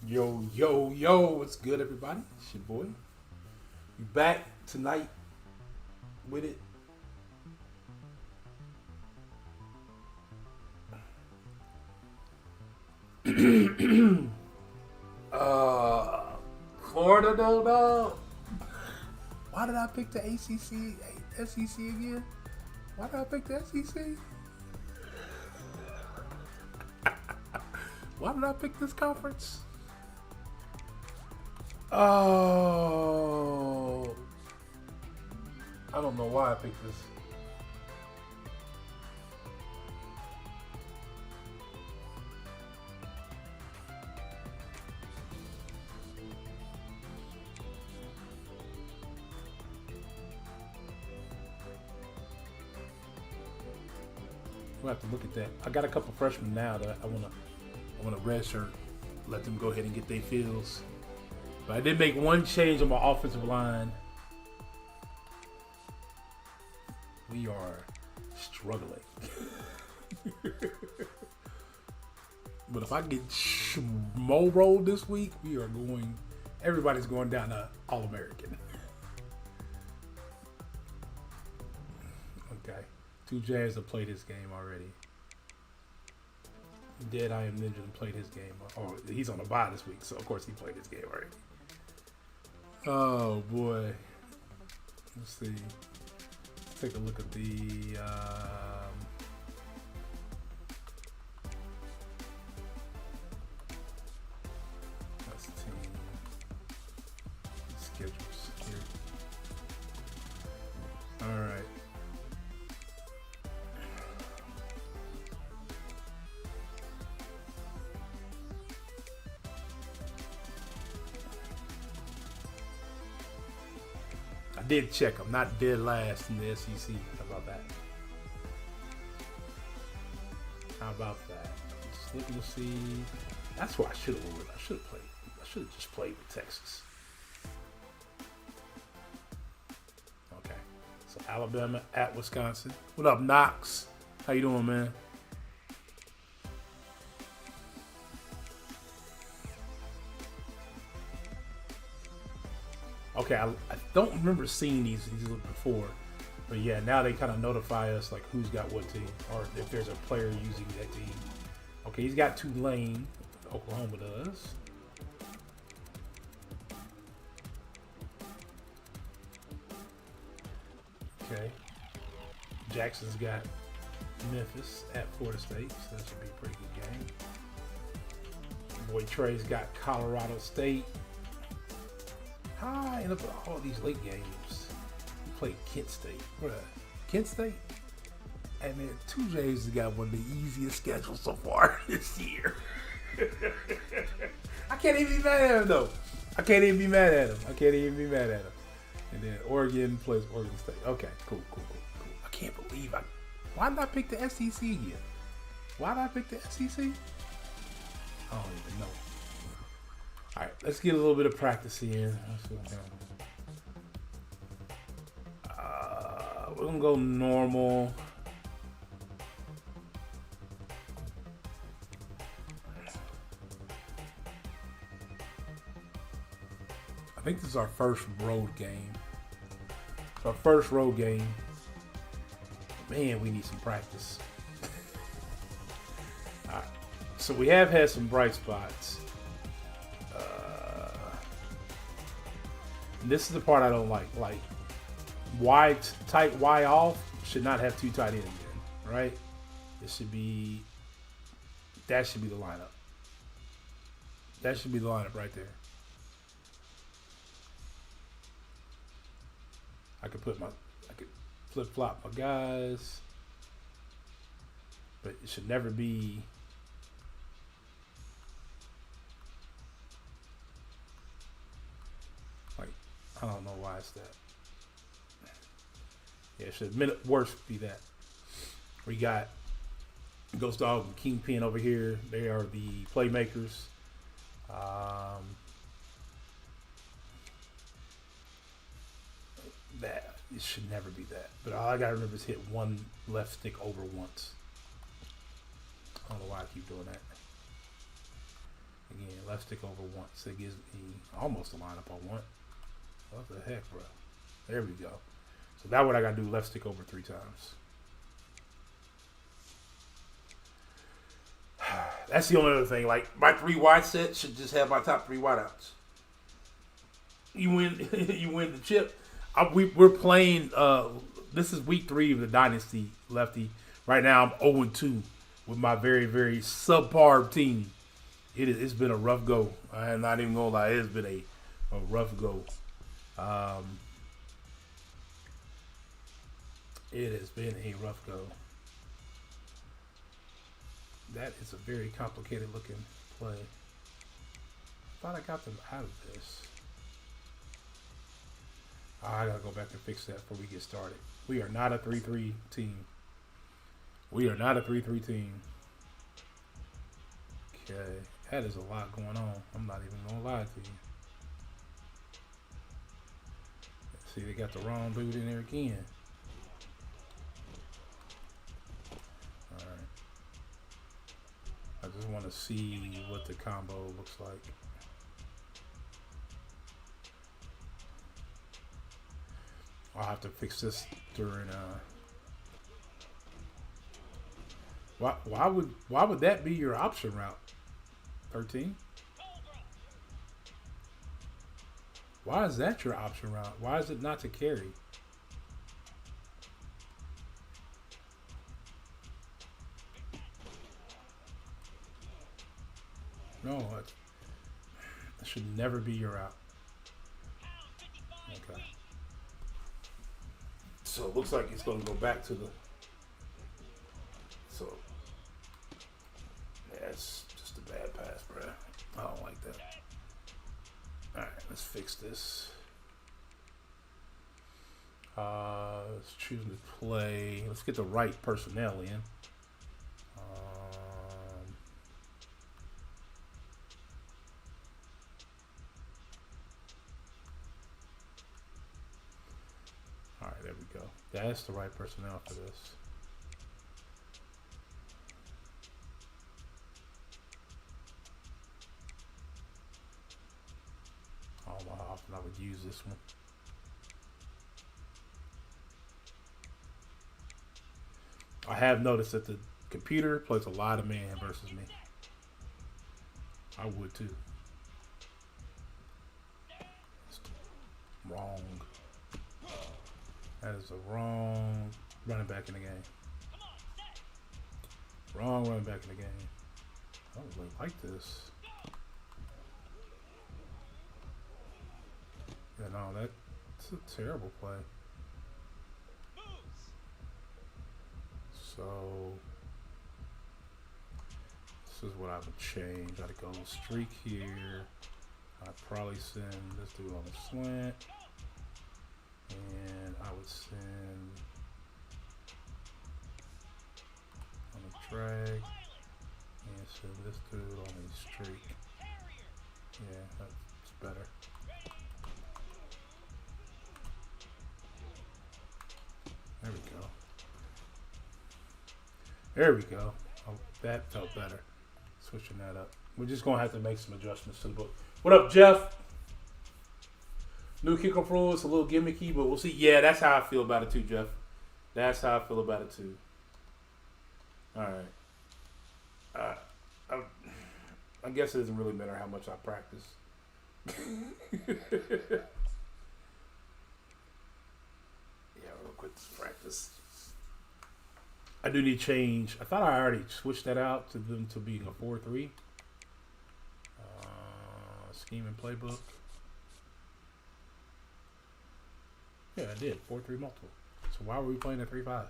Yo, yo, yo, what's good, everybody? It's your boy. We back tonight with it. uh, Florida, though, dog. Why did I pick the ACC, SEC again? Why did I pick the SEC? Why did I pick this conference? Oh, I don't know why I picked this. We'll have to look at that. I got a couple freshmen now that I wanna redshirt, let them go ahead and get their feels. But I did make one change on my offensive line. We are struggling. But if I get schmo rolled this week, we are going. Everybody's going down to All American. Okay, two Jazz have played this game already. Dead I Am Ninja played his game. Oh, he's on a bye this week, so of course he played his game already. Oh boy. Let's see. Let's take a look at the that's the team schedules here. All right. I did check. I'm not dead last in the SEC. How about that? How about that? Just looking to see. That's what I should have went with. I should have played. I should have just played with Texas. Okay. So Alabama at Wisconsin. What up, Knox? How you doing, man? Okay, I don't remember seeing these before, but yeah, now they kind of notify us like who's got what team, or if there's a player using that team. Okay, he's got Tulane. Oklahoma does. Okay, Jackson's got Memphis at Florida State, so that should be a pretty good game. Boy Trey's got Colorado State. How I end up with all these late games? Played Kent State. Bruh. Kent State? And man, 2J's has got one of the easiest schedules so far this year. I can't even be mad at him though. I can't even be mad at him. And then Oregon plays Oregon State. Okay, cool. I can't believe why did I pick the SEC again? Why did I pick the SEC? I don't even know. All right, let's get a little bit of practice in. We're gonna go normal. I think this is our first road game. It's our first road game. Man, we need some practice. All right, so we have had some bright spots. This is the part I don't like. Like, tight Y off should not have two tight ends in, right? That should be the lineup. That should be the lineup right there. I could flip flop my guys, but it should never be. I don't know why it's that. Yeah, it should have worse be that. We got Ghost Dog and Kingpin over here. They are the playmakers. That it should never be that. But all I gotta remember is hit one left stick over once. I don't know why I keep doing that. again. Left stick over once. It gives me almost the lineup I want. What the heck, bro? There we go. So that's what I got to do. Left stick over 3 times. That's the only other thing. Like, my 3 wide set should just have my top 3 wideouts. You win you win the chip. We're playing, this is week 3 of the Dynasty, Lefty. Right now, I'm 0-2 with my very, very subpar team. It's been a rough go. I'm not even going to lie. It's been a rough go. It has been a rough go. That is a very complicated looking play. I thought I got them out of this. I gotta go back and fix that before we get started. We are not a 3-3 team. We are not a 3-3 team. Okay, that is a lot going on. I'm not even gonna lie to you. See, they got the wrong dude in there again. Alright. I just want to see what the combo looks like. I'll have to fix this during why would that be your option route? 13? Why is that your option route? Why is it not to carry? No, that should never be your route. Okay. So it looks like it's going to go back to the. So, yeah, it's just a bad pass, bro. I don't like that. Alright, let's fix this. Let's choose to play. Let's get the right personnel in. Alright, there we go. That's the right personnel for this. I don't know how often I would use this one. I have noticed that the computer plays a lot of man versus me. I would too. It's wrong. That is the wrong running back in the game. Wrong running back in the game. I don't really like this. Yeah, no, that's a terrible play. So this is what I would change. I'd go streak here. I'd probably send this dude on the slant. And I would send on the drag and send this dude on a streak. Yeah, that's better. There we go. There we go. Oh, that felt better. Switching that up. We're just going to have to make some adjustments to the book. What up, Jeff? New kickoff rule. It's a little gimmicky, but we'll see. Yeah, that's how I feel about it too, Jeff. That's how I feel about it too. All right. I guess it doesn't really matter how much I practice. Yeah, real quick practice. I do need change. I thought I already switched that out to them to being a 4-3. Scheme and playbook. Yeah, I did. 4-3 multiple. So why were we playing a 3-5?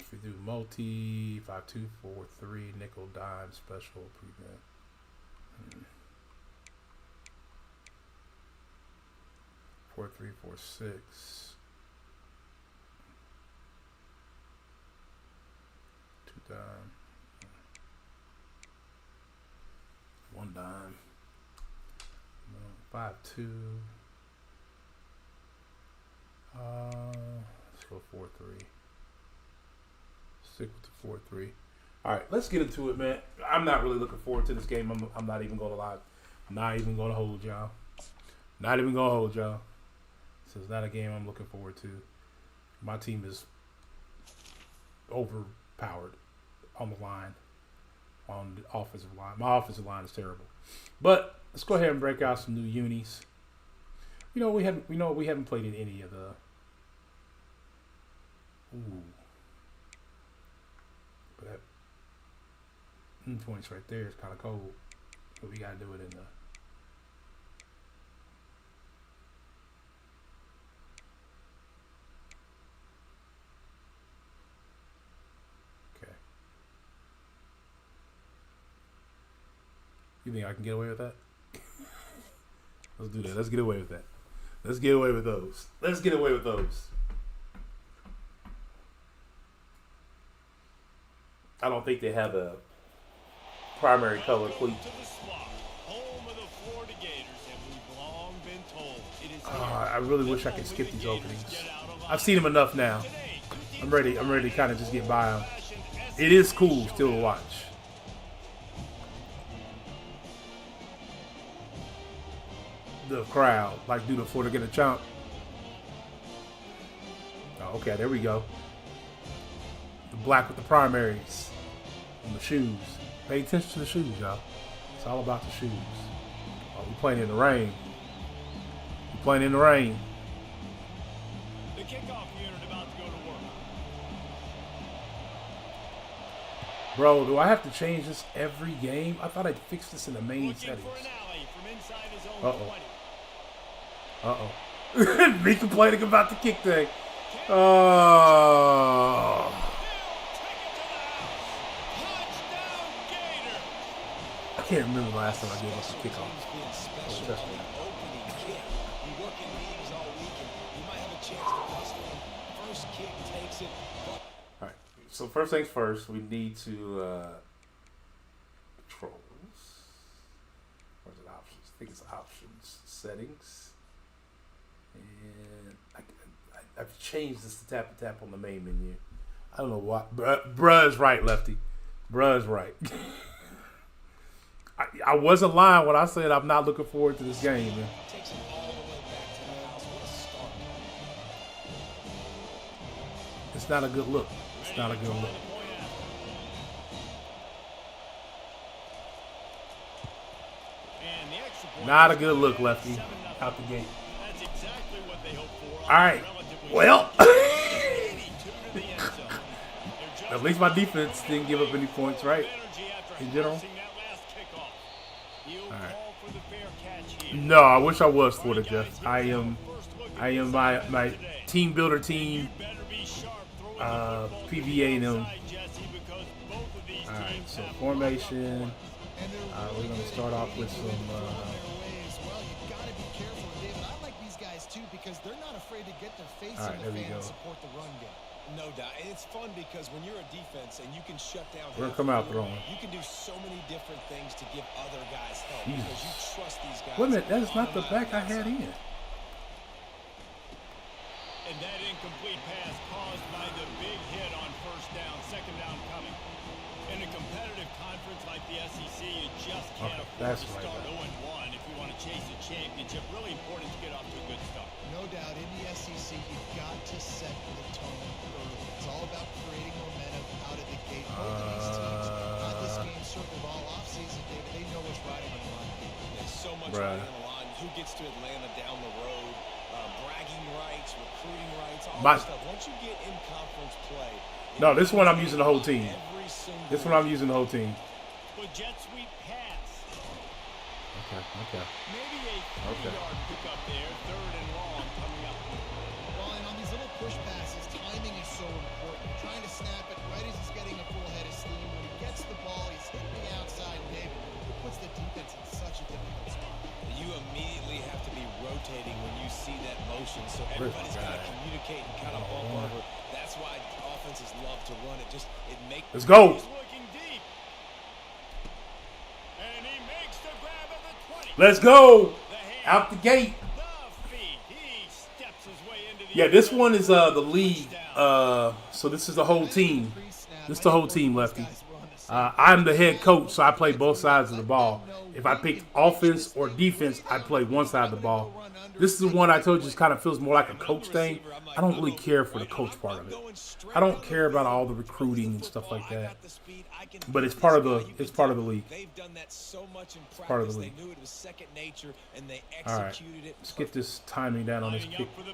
If we do multi 5-2-4-3 nickel dime special prevent. 4-3-4-6. 2 dime. 1-4. One dime. 5-2. Let's go 4-3. Stick with the 4-3. All right, let's get into it, man. I'm not really looking forward to this game. I'm not even going to lie. I'm not even going to hold y'all. Not even going to hold y'all. So it's not a game I'm looking forward to. My team is overpowered on the line, on the offensive line. My offensive line is terrible. But let's go ahead and break out some new unis. We haven't played in any of the. Ooh. But that points right there is kind of cold. But we got to do it in the. Okay. You think I can get away with that? Let's do that. Let's get away with that. Let's get away with those. Let's get away with those. I don't think they have a primary color cleat. I really wish I could skip these openings. I've seen them enough now. I'm ready to kind of just get by them. It is cool still to watch. The crowd, like, do the before they get a chomp. Oh, okay, there we go. The black with the primaries on the shoes. Pay attention to the shoes, y'all. It's all about the shoes. Oh, we playing in the rain. We playing in the rain. The kickoff unit about to go to work. Bro, do I have to change this every game? I thought I'd fix this in the main settings. Uh-oh. Uh-oh. Me complaining about the kick thing. Oh. I can't remember the last time I gave us a kickoff. Alright, so first things first, we need to controls. Where's it options? I think it's options, settings. And I've changed this to tap on the main menu. I don't know why. Bruh's right, Lefty. Bruh's right. I wasn't lying when I said I'm not looking forward to this game, man. It's not a good look. It's not a good look. Not a good look, Lefty. Out the gate. All right. Well, at least my defense didn't give up any points, right? In general. All right. No, I wish I was for the Jeff. I am my team builder team. PVA and them. All right. So formation. We're gonna start off with some. Because they're not afraid to get their face in the fan and support the run game. No doubt. And it's fun because when you're a defense and you can shut down. We're going to come out throwing. You can do so many different things to give other guys help because you trust these guys. Wait a minute, that is not the back I had in. And that incomplete pass caused by the big hit on first down, second down coming. In a competitive conference like the SEC, you just can't afford to start 0-1 if you want to chase a championship. Really important to get off to a good start. No doubt, in the SEC, you've got to set the tone early. It's all about creating momentum out of the gate. Both of these teams had this game circled all offseason, David. They know what's riding on the line. There's so much riding on the line. Who gets to Atlanta down the road? Bragging rights, recruiting rights, all that stuff. Once you get in conference play. No, this one I'm using the whole team. This one I'm using the whole team. But jet sweep pass. Okay. Maybe a 3-yard pickup there, third and long coming up. Well, and on these little push passes, timing is so important. You're trying to snap it right as he's getting a full head of steam. When he gets the ball, he's hitting the outside, David. It puts the defense in such a difficult spot. You immediately have to be rotating when you see that motion, so everybody's got to communicate and kind of bump over. That's why offenses love to run it. Let's go. He's looking deep. And he makes the Let's go. Out the gate. The feet. He steps his way into the Yeah, this one is the league. So this is the whole team. This is the whole team, Lefty. I'm the head coach, so I play both sides of the ball. If I picked offense or defense, I'd play one side of the ball. This is the one I told you just kind of feels more like a coach thing. I don't really care for the coach part of it. I don't care about all the recruiting and stuff like that. But it's part of the league. It's part of the league. All right, let's get this timing down on this kick. There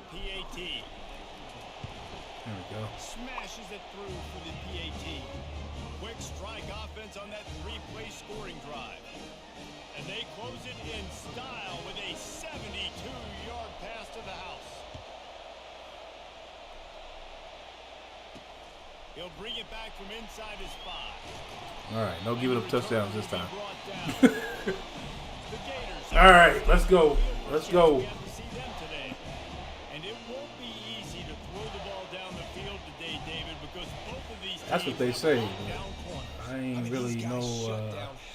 we go. Smashes it through for the PAT. Quick strike offense on that three-play scoring drive. And they close it in style with a 72-yard pass to the house. He'll bring it back from inside his 5. All right, no giving up touchdowns this time. All right, let's go. Let's go. That's what they say. I ain't really know.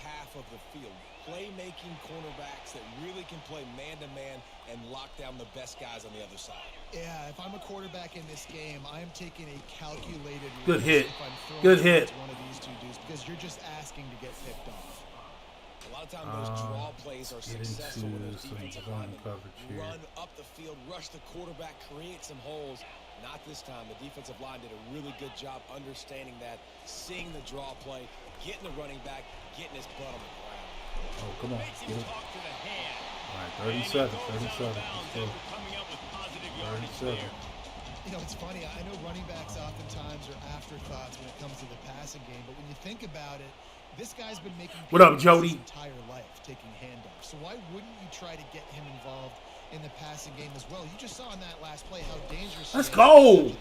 Half of the field. Playmaking cornerbacks that really can play man-to-man and lock down the best guys on the other side. Yeah, if I'm a quarterback in this game, I'm taking a calculated good risk hit. if I'm throwing Good hit. one of these two dudes because you're just asking to get picked off. A lot of times those draw plays are successful when those defensive linemen run up the field, rush the quarterback, create some holes. Not this time. The defensive line did a really good job understanding that, seeing the draw play, getting the running back, getting his butt on the ground. Oh, come on. Get it. All right, 37. Let's go. 37. You know, it's funny. I know running backs oftentimes are afterthoughts when it comes to the passing game, but when you think about it, this guy's been making what up, Jody? his entire life taking handoffs. So why wouldn't you try to get him involved in the passing game as well? You just saw in that last play how dangerous. Let's go.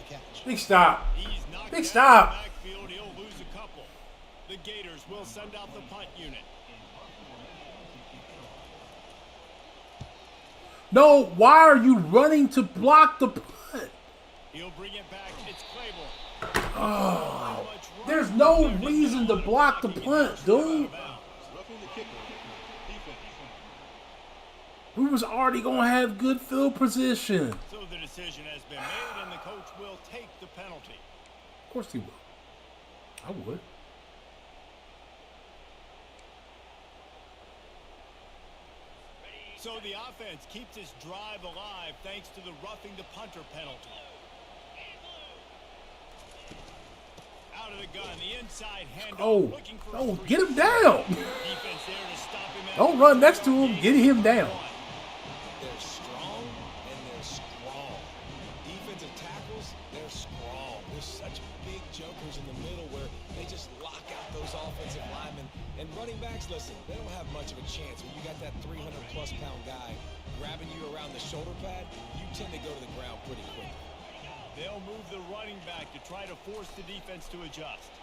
Big stop. Big stop. He'll lose a couple. The Gators will send out the punt unit. No, why are you running to block the punt? He'll bring it back. It's Claiborne. Oh, there's no reason to block the punt, dude. We was already going to have good field position. So the decision has been made, and the coach will take the penalty. Of course he will. I would. So the offense keeps its drive alive thanks to the roughing the punter penalty. Out of the gun, the inside handoff. Oh, get him down. Don't run next to him. Get him down. They're strong and they're strong. Defensive tackles, they're strong. There's such big jokers in the middle where they just lock out those offensive linemen. And running backs, listen, they don't have much of a chance. When you got that 300-plus pound guy grabbing you around the shoulder pad, you tend to go to the ground pretty quickly. They'll move the running back to try to force the defense to adjust.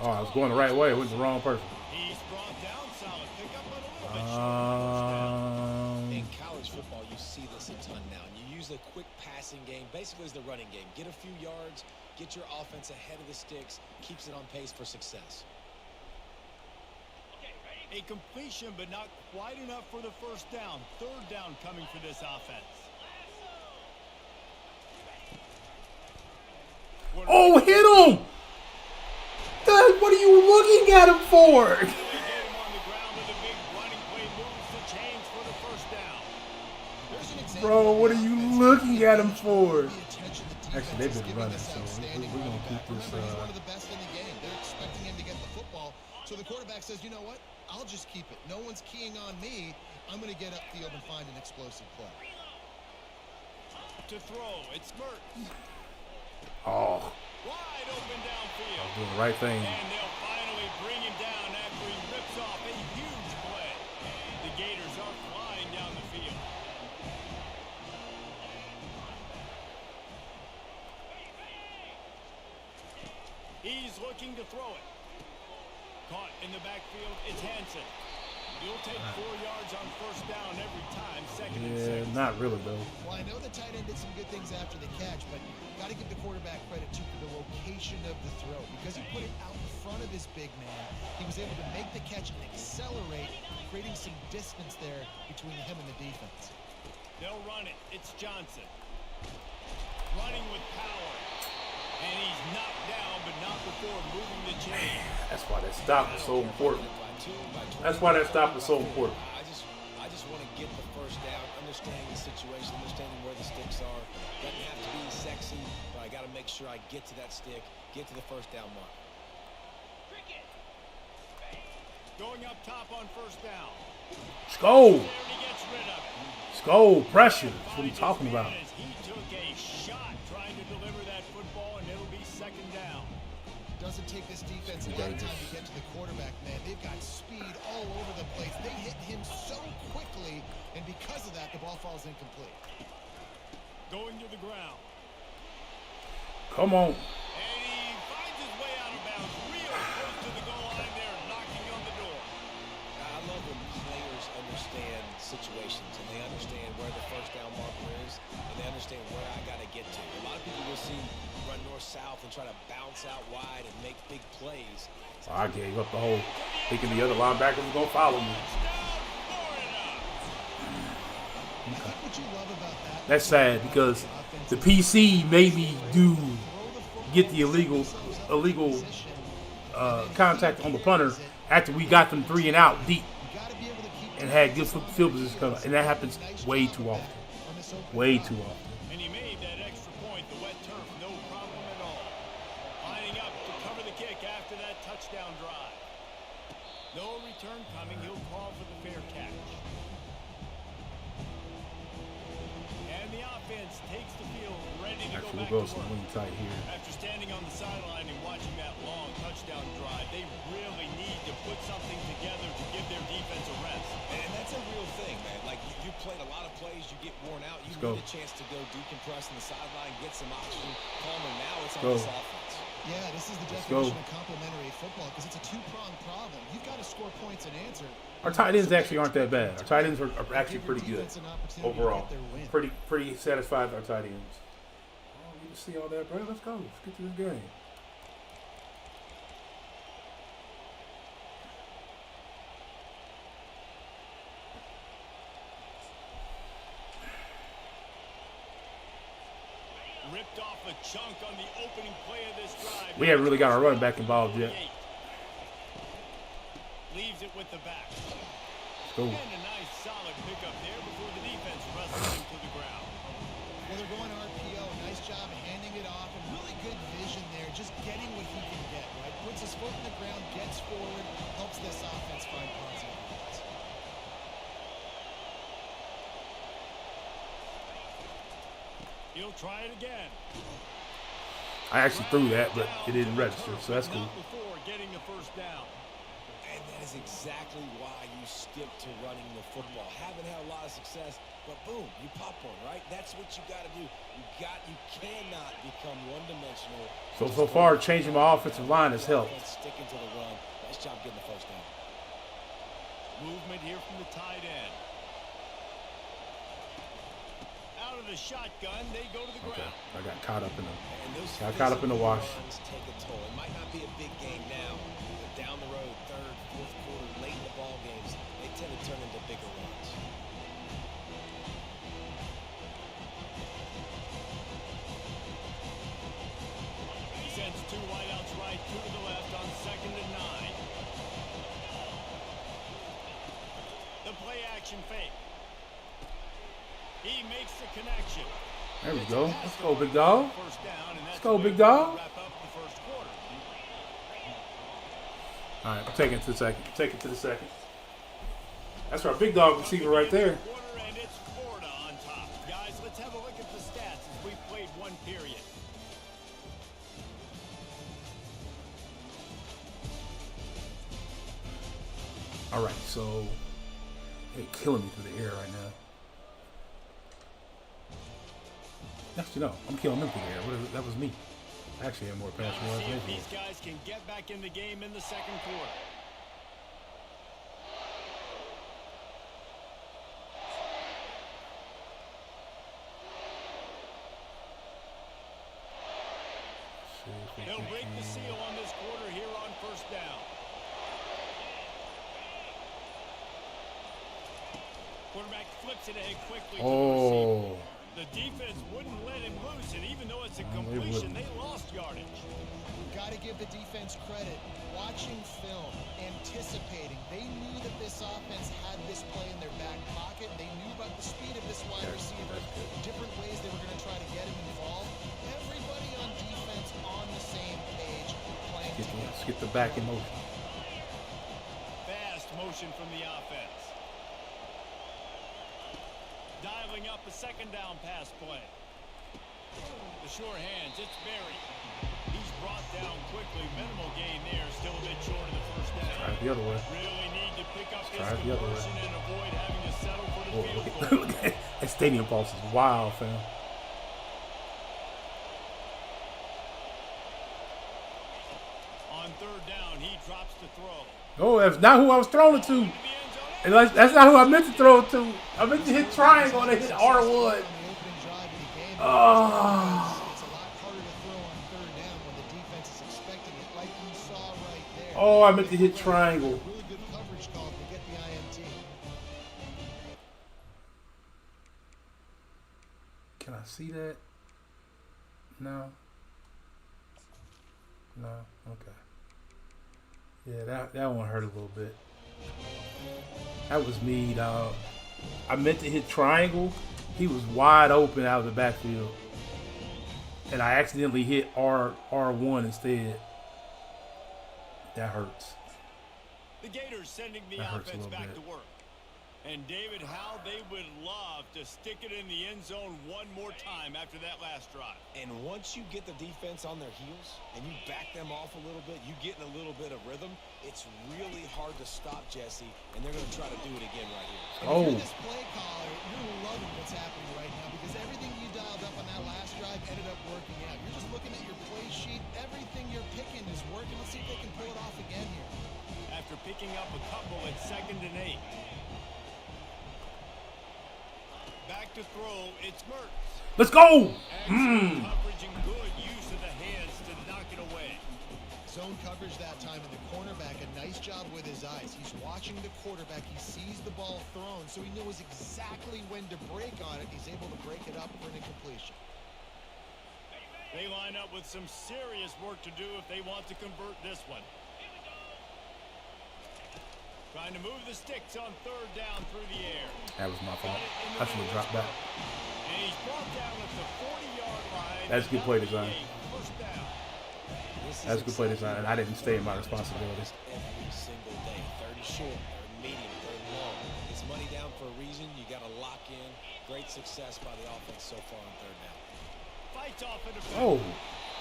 I was going the right way. I went the wrong person. He's brought down solid. Pick up a little bit. In college football, you see this a ton now. And you use the quick passing game, basically as the running game. Get a few yards, get your offense ahead of the sticks, keeps it on pace for success. A completion, but not quite enough for the first down. Third down coming for this offense. Oh, hit him! God, what are you looking at him for? Bro, what are you looking at him for? Actually, they've been running, so we're going to keep this. One of the best in the game. They're expecting him to get the football. So the quarterback says, you know what? I'll just keep it. No one's keying on me. I'm going to get upfield and find an explosive play. To throw, it's Mertz. Oh. Wide open downfield. I'm doing the right thing. And they'll finally bring him down after he rips off a huge play. The Gators are flying down the field. He's looking to throw it. Caught in the backfield, it's Hansen. You'll take 4 yards on first down every time. Second and Yeah, 6. not really though. Well, I know the tight end did some good things after the catch, but got to give the quarterback credit too for the location of the throw. Because he put it out in front of his big man, he was able to make the catch and accelerate, creating some distance there between him and the defense. They'll run it. It's Johnson. Running with power. And he's knocked down, but not before moving the chain. That's why that stop is so important. That's why that stop is so important. I just want to get the first down, understanding the situation, understanding where the sticks are. Doesn't have to be sexy, but I got to make sure I get to that stick, get to the first down mark. Going up top on first down. Let's go. There he gets rid of it. Let's go. Pressure. That's what he's talking about. He took a shot trying to deliver that football, and it'll be second down. Doesn't take this defense a lot of time to get to the quarterback, man. They've got speed all over the place. They hit him so quickly, and because of that, the ball falls incomplete. Going to the ground. Come on. And he finds his way out of bounds real close to the goal line there, knocking on the door. I love when players understand situations and they understand where the first down marker is and they understand where I got to get to. A lot of people will see run north-south and try to bounce out wide and make big plays. So I gave up the whole thinking the other linebacker was going to follow me. Okay. That's sad because the PC made me get the illegal contact on the punter after we got them 3 and out deep and had good field position coming, and that happens way too often. Way too often. And he made that extra point, the wet turf, no problem at all. Lining up to cover the kick after that touchdown drive. No return coming, he'll call for the fair catch. And the offense takes the field, ready to Actually, go we'll back go to some work. wing tight here. After standing on the sideline and watching that long touchdown drive, they really need to put something together to give their defense a rest. And that's a real thing, man. Like, you played a lot of plays, you get worn out, you need a chance to go decompress on the sideline, get some oxygen, calmer. Now it's on this offense. Yeah, this is the definition of complementary football because it's a two-pronged problem. You've got to score points and answer. Our tight ends actually aren't that bad. Our tight ends are actually pretty good overall. Pretty satisfied with our tight ends. Oh, you can see all that, bro. Let's go. Let's get to this game. Ripped off a chunk on the opening play of this drive. We haven't really got our running back involved yet. Leaves it with the back. Let's go. And a nice solid pickup there before the defense wrestles him to the ground. Well, they're going RPO. Nice job handing it off. And really good vision there. Just getting what he can get, right? Puts his foot in the ground, gets forward, helps this offense find positive points. He'll try it again. I actually threw that, but it didn't register, so that's cool. Before getting the first down. And that is exactly why you stick to running the football. Haven't had a lot of success, but boom, you pop one, right? That's what you got to do. You cannot become one-dimensional. So far, changing my offensive line has helped. Sticking to the run. Nice job getting the first down. Movement here from the tight end. Out of the shotgun, they go to the ground. I got caught up in the wash. Take a toll. It might not be a big game now, but down the road, third, fourth quarter, late in the ball games, they tend to turn into bigger runs. He sends 2 wideouts right, 2 to the left on 2nd and 9. The play action fake. He makes the connection. There we go. Let's go, big dog. Let's go, big dog. All right, I'm taking it to the second. Take it to the second. That's our big dog receiver right there. And it's Florida on top. Guys, let's have a look at the stats as we've played one period. All right, so they're killing me through the air right now. Actually, no, I'm killing them through the air. That was me. I actually had more pass yards. See if these guys can get back in the game in the second quarter. They'll break the seal on this quarter here on first down. Quarterback flips it ahead quickly to the receiver. The defense wouldn't let him loose, and even though it's a completion, they lost yardage. Got to give the defense credit. Watching film, anticipating. They knew that this offense had this play in their back pocket. They knew about the speed of this wide receiver, different ways they were going to try to get him involved. Everybody on defense on the same page, playing together. Let's get the back in motion. Fast motion from the offense. Dialing up a second down pass play. The sure hands, it's Berry. He's brought down quickly. Minimal gain there, still a bit short of the first down. Try it the other way. Really need to pick up this Try it the other way. conversion and avoid having to settle for the field goal. Look at that stadium pulse is wild, fam. On third down, he drops the throw. Oh, that's not who I was throwing it to. And that's not who I meant to throw it to. I meant to hit triangle and I hit R1. Oh. It's a lot harder to throw on third down when the defense is expecting it, like you saw right there. Oh, I meant to hit triangle. Really good coverage call to get the INT. Can I see that? No. No. Okay. Yeah, that one hurt a little bit. That was me, dog. I meant to hit triangle. He was wide open out of the backfield. And I accidentally hit R1 instead. That hurts. The Gators sending the That hurts a offense little back bit. to work. And David, how they would love to stick it in the end zone one more time after that last drive. And once you get the defense on their heels and you back them off a little bit, you get in a little bit of rhythm, it's really hard to stop Jesse, and they're going to try to do it again right here. And if you're this play caller, you're loving what's happening right now because everything you dialed up on that last drive ended up working out. You're just looking at your play sheet. Everything you're picking is working. Let's see if they can pull it off again here. After picking up a couple at 2nd and 8. Back to throw, it's Mertz. Let's go! Excellent coverage and good use of the hands to knock it away. Zone coverage that time, and the cornerback, a nice job with his eyes. He's watching the quarterback. He sees the ball thrown, so he knows exactly when to break on it. He's able to break it up for an incompletion. They line up with some serious work to do if they want to convert this one. Trying to move the sticks on third down through the air. That was my fault. I should have dropped back. And he's brought down at the 40-yard line. That's good play design. First down. That's good play design, and I didn't stay in my responsibilities. Every single day. Third is short, third medium, third long. It's money down for a reason. You got to lock in. Great success by the offense so far on third down. Fights off in the Oh,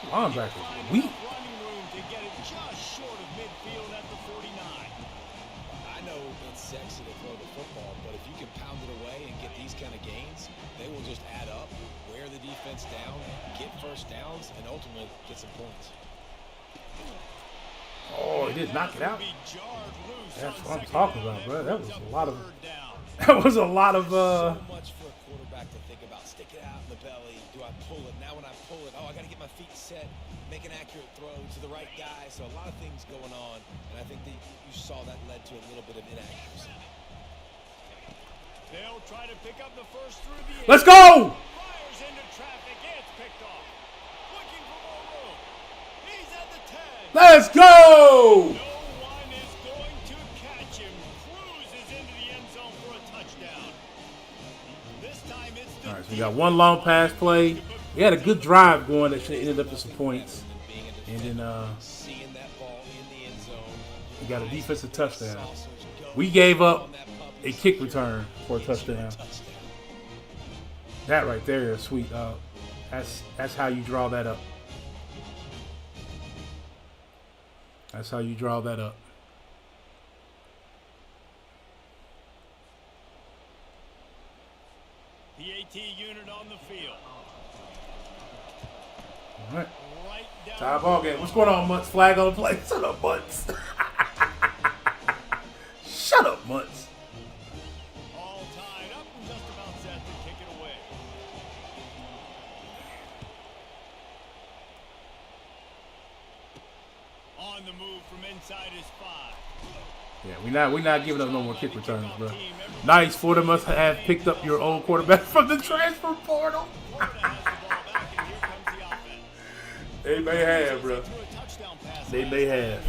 linebacker weak. running room to get it just short of midfield at the 49. I know it's sexy to throw the football, but if you can pound it away and get these kind of gains, they will just add up, wear the defense down, get first downs, and ultimately get some points. Oh, he did knock it out. Be jarred loose That's on what I'm second talking down. about, bro. That was Brings a up lot of. third down. That was a lot of. So much for a quarterback to think about. Stick it out in the belly. Do I pull it? Now when I pull it, I got to get my feet set, make an accurate throw to the right guy. So a lot of things going on, and I think that you saw that led to a little bit of inaccuracy. They'll try to pick up the first through the air. Let's go! Fires into traffic. It's picked off. Looking for more room. He's at the 10. Let's go! No one is going to catch him. Cruises into the end zone for a touchdown. This time it's the All right, so we got one long pass play. We had a good drive going that should have ended up with some points. And then Seeing that ball in the end zone. we got a defensive touchdown. We gave up a kick return for a touchdown. That right there is sweet. That's how you draw that up. That's how you draw that up. The AT unit on the field. All right. Right down. Tie ball game. What's going on, Mutts? Flag on the play. Shut up, Mutts. Shut up, Mutts. All tied up and just about set to kick it away. Inside is 5. Yeah, we not giving up no more kick returns, bro. Nice. Florida must have picked up your old quarterback from the transfer portal. They may have, bro. They may have.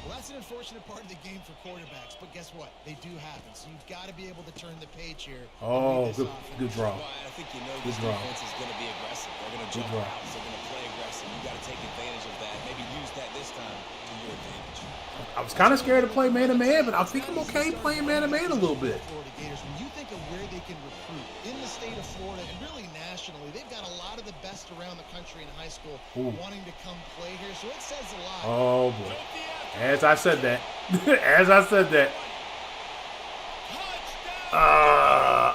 Well, that's an unfortunate part of the game for quarterbacks, but guess what? They do happen. So you've got to be able to turn the page here. Oh, good draw. Well, I think you know this defense is going to be aggressive. They're going to jump routes. They're going to play aggressive. You got to take advantage of that. Maybe use that this time to your advantage. I was kind of scared to play man-to-man, but I think I'm okay playing man-to-man a little bit. Florida Gators, when you think of where they can recruit in the state of Florida and really nationally, they've got a lot of the best around the country in high school wanting to come play here. So it says a lot. Oh, boy. As I said that.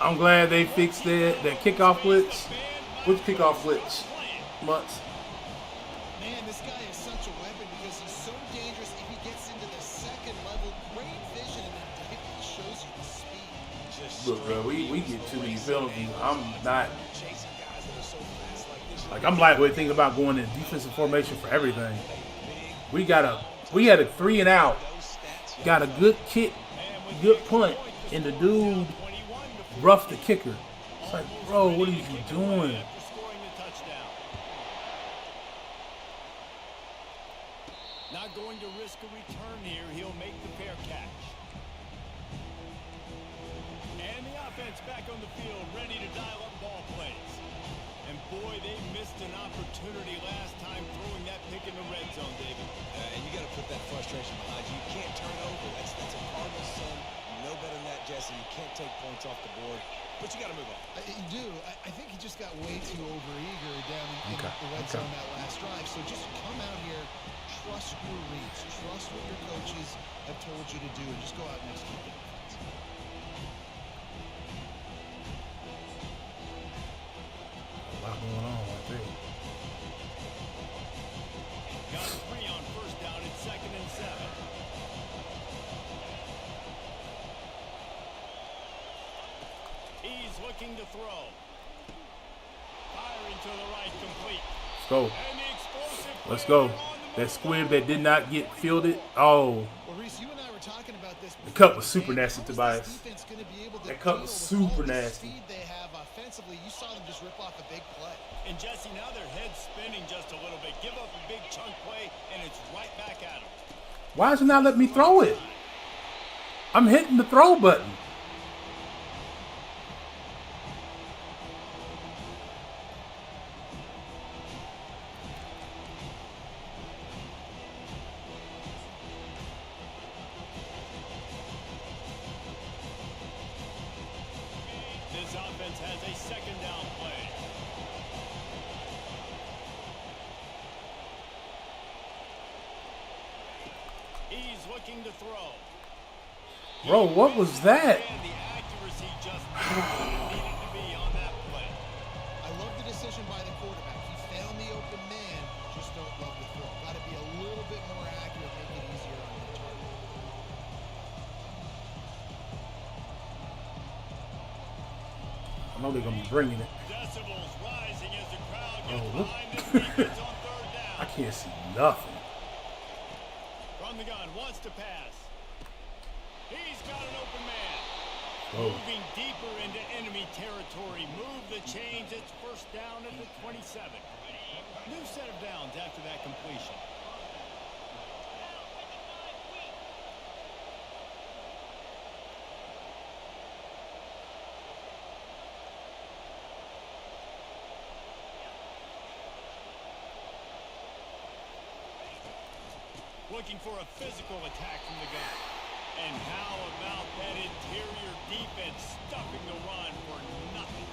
I'm glad they fixed that kickoff blitz. Which kickoff blitz? Months. Man, this guy is such a weapon because he's so dangerous if he gets into the second level. Great vision, and then it shows you the speed. Look, bro, we get too many penalties. I'm not. Like, I'm lightweight thinking about going in defensive formation for everything. We had a 3 and out. Got a good kick, good punt, and the dude roughed the kicker. It's like, bro, what are you doing? Not going to risk a return here. He'll make the fair catch. And the offense back on the field, ready to dial up ball plays. And boy, they missed an opportunity last time throwing that pick in the red zone, David. And you got to put that frustration behind you. You can't turn over. That's a Cardinals son. You know better than that, Jesse. You can't take points off the board. But you got to move on. You do. I think he just got way too overeager down in the red zone that last drive. So just come out here, trust your reads, trust what your coaches have told you to do, and just go out and execute the offense. A lot going on, I think. Got 3 on first down. It's 2nd and 7. He's looking to throw. Firing to the right, complete. Let's go. Let's go. That squib that did not get fielded. Oh. Well, Reese, you and I were talking about this before. The cut was super nasty, Tobias. That cut was super nasty. Speed they have offensively, you saw them just rip off a big play. And Jesse, now their head's spinning just a little bit. Give up a big chunk play, and it's right back at them. Why is it not letting me throw it? I'm hitting the throw button. This offense has a 2nd down play. He's looking to throw. Bro, what was that? And the accuracy just needed to be on that play. I love the decision by the quarterback. He found the open man, just don't love the throw. Got to be a little bit more accurate, make it easier on your target. I know they're going to be bringing it. Decibels rising as the crowd gets Oh, behind this defense on 3rd down. I can't see nothing. From the gun, wants to pass. He's got an open man. Oh. Moving deeper into enemy territory. Move the chains. It's 1st down at the 27. New set of downs after that completion. Looking for a physical attack from the gun. And how about that interior defense stuffing the run for nothing?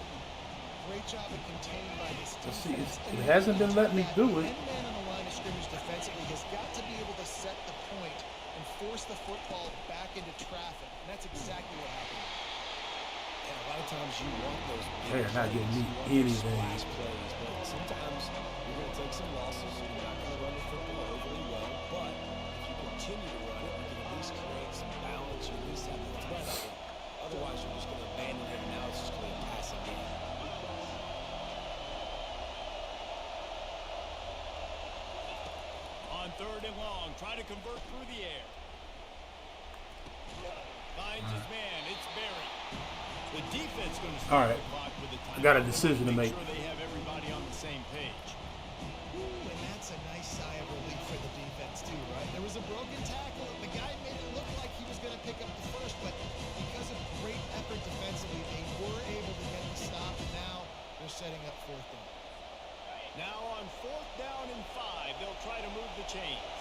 Great job of contained by this Let's defense. see, it hasn't been letting me do it. 10 man on the line of scrimmage defensively has got to be able to set the point and force the football back into traffic. And that's exactly what happened. Yeah, a lot of times you want those big They're not plays, getting me you want those anything. splash plays, but sometimes you're going to take some losses. You're not going to run the football overly well, but if you continue to run it, you can at least create some balance. You at least have the threat of it. Otherwise, you're just going to abandon it, and now it's just going to be a passing game. On 3rd and to convert through the air. Finds his man. It's Barry. The defense going to start the clock with the time. I got a decision to make. Sure they have everybody on the same page. Ooh, and that's a nice sigh of relief for the defense too, right? There was a broken tackle. The guy made it look like he was going to pick up the first, but because of great effort defensively, they were able to get the stop, and now they're setting up fourth down. Now on 4th down and 5, they'll try to move the chains.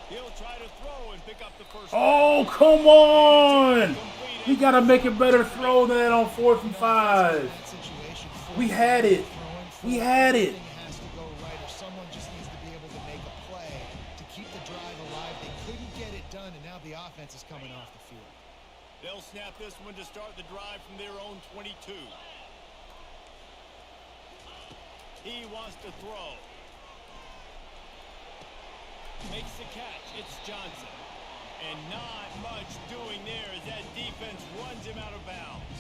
He'll try to throw and pick up the first. Oh, come on! We got to make a better throw than that on 4th and 5. We had it. We had it. Has to go right, or someone just needs to be able to make a play to keep the drive alive. They couldn't get it done, and now the offense is coming off the field. They'll snap this one to start the drive from their own 22. He wants to throw. Makes the catch. It's Johnson. And not much doing there as that defense runs him out of bounds.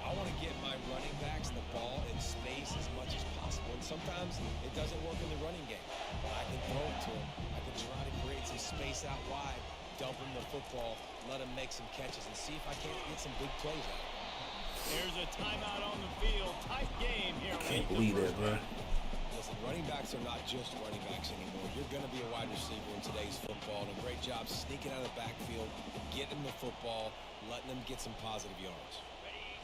I want to get my running backs the ball in space as much as possible. And sometimes it doesn't work in the running game. But I can throw it to him. I can try to create some space out wide, dump him the football, let him make some catches, and see if I can't get some big plays out of him. There's a timeout on the field. Tight game here. Can't believe that, bro. Listen, running backs are not just running backs anymore. You're going to be a wide receiver in today's football, and a great job sneaking out of the backfield, getting them the football, letting them get some positive yards.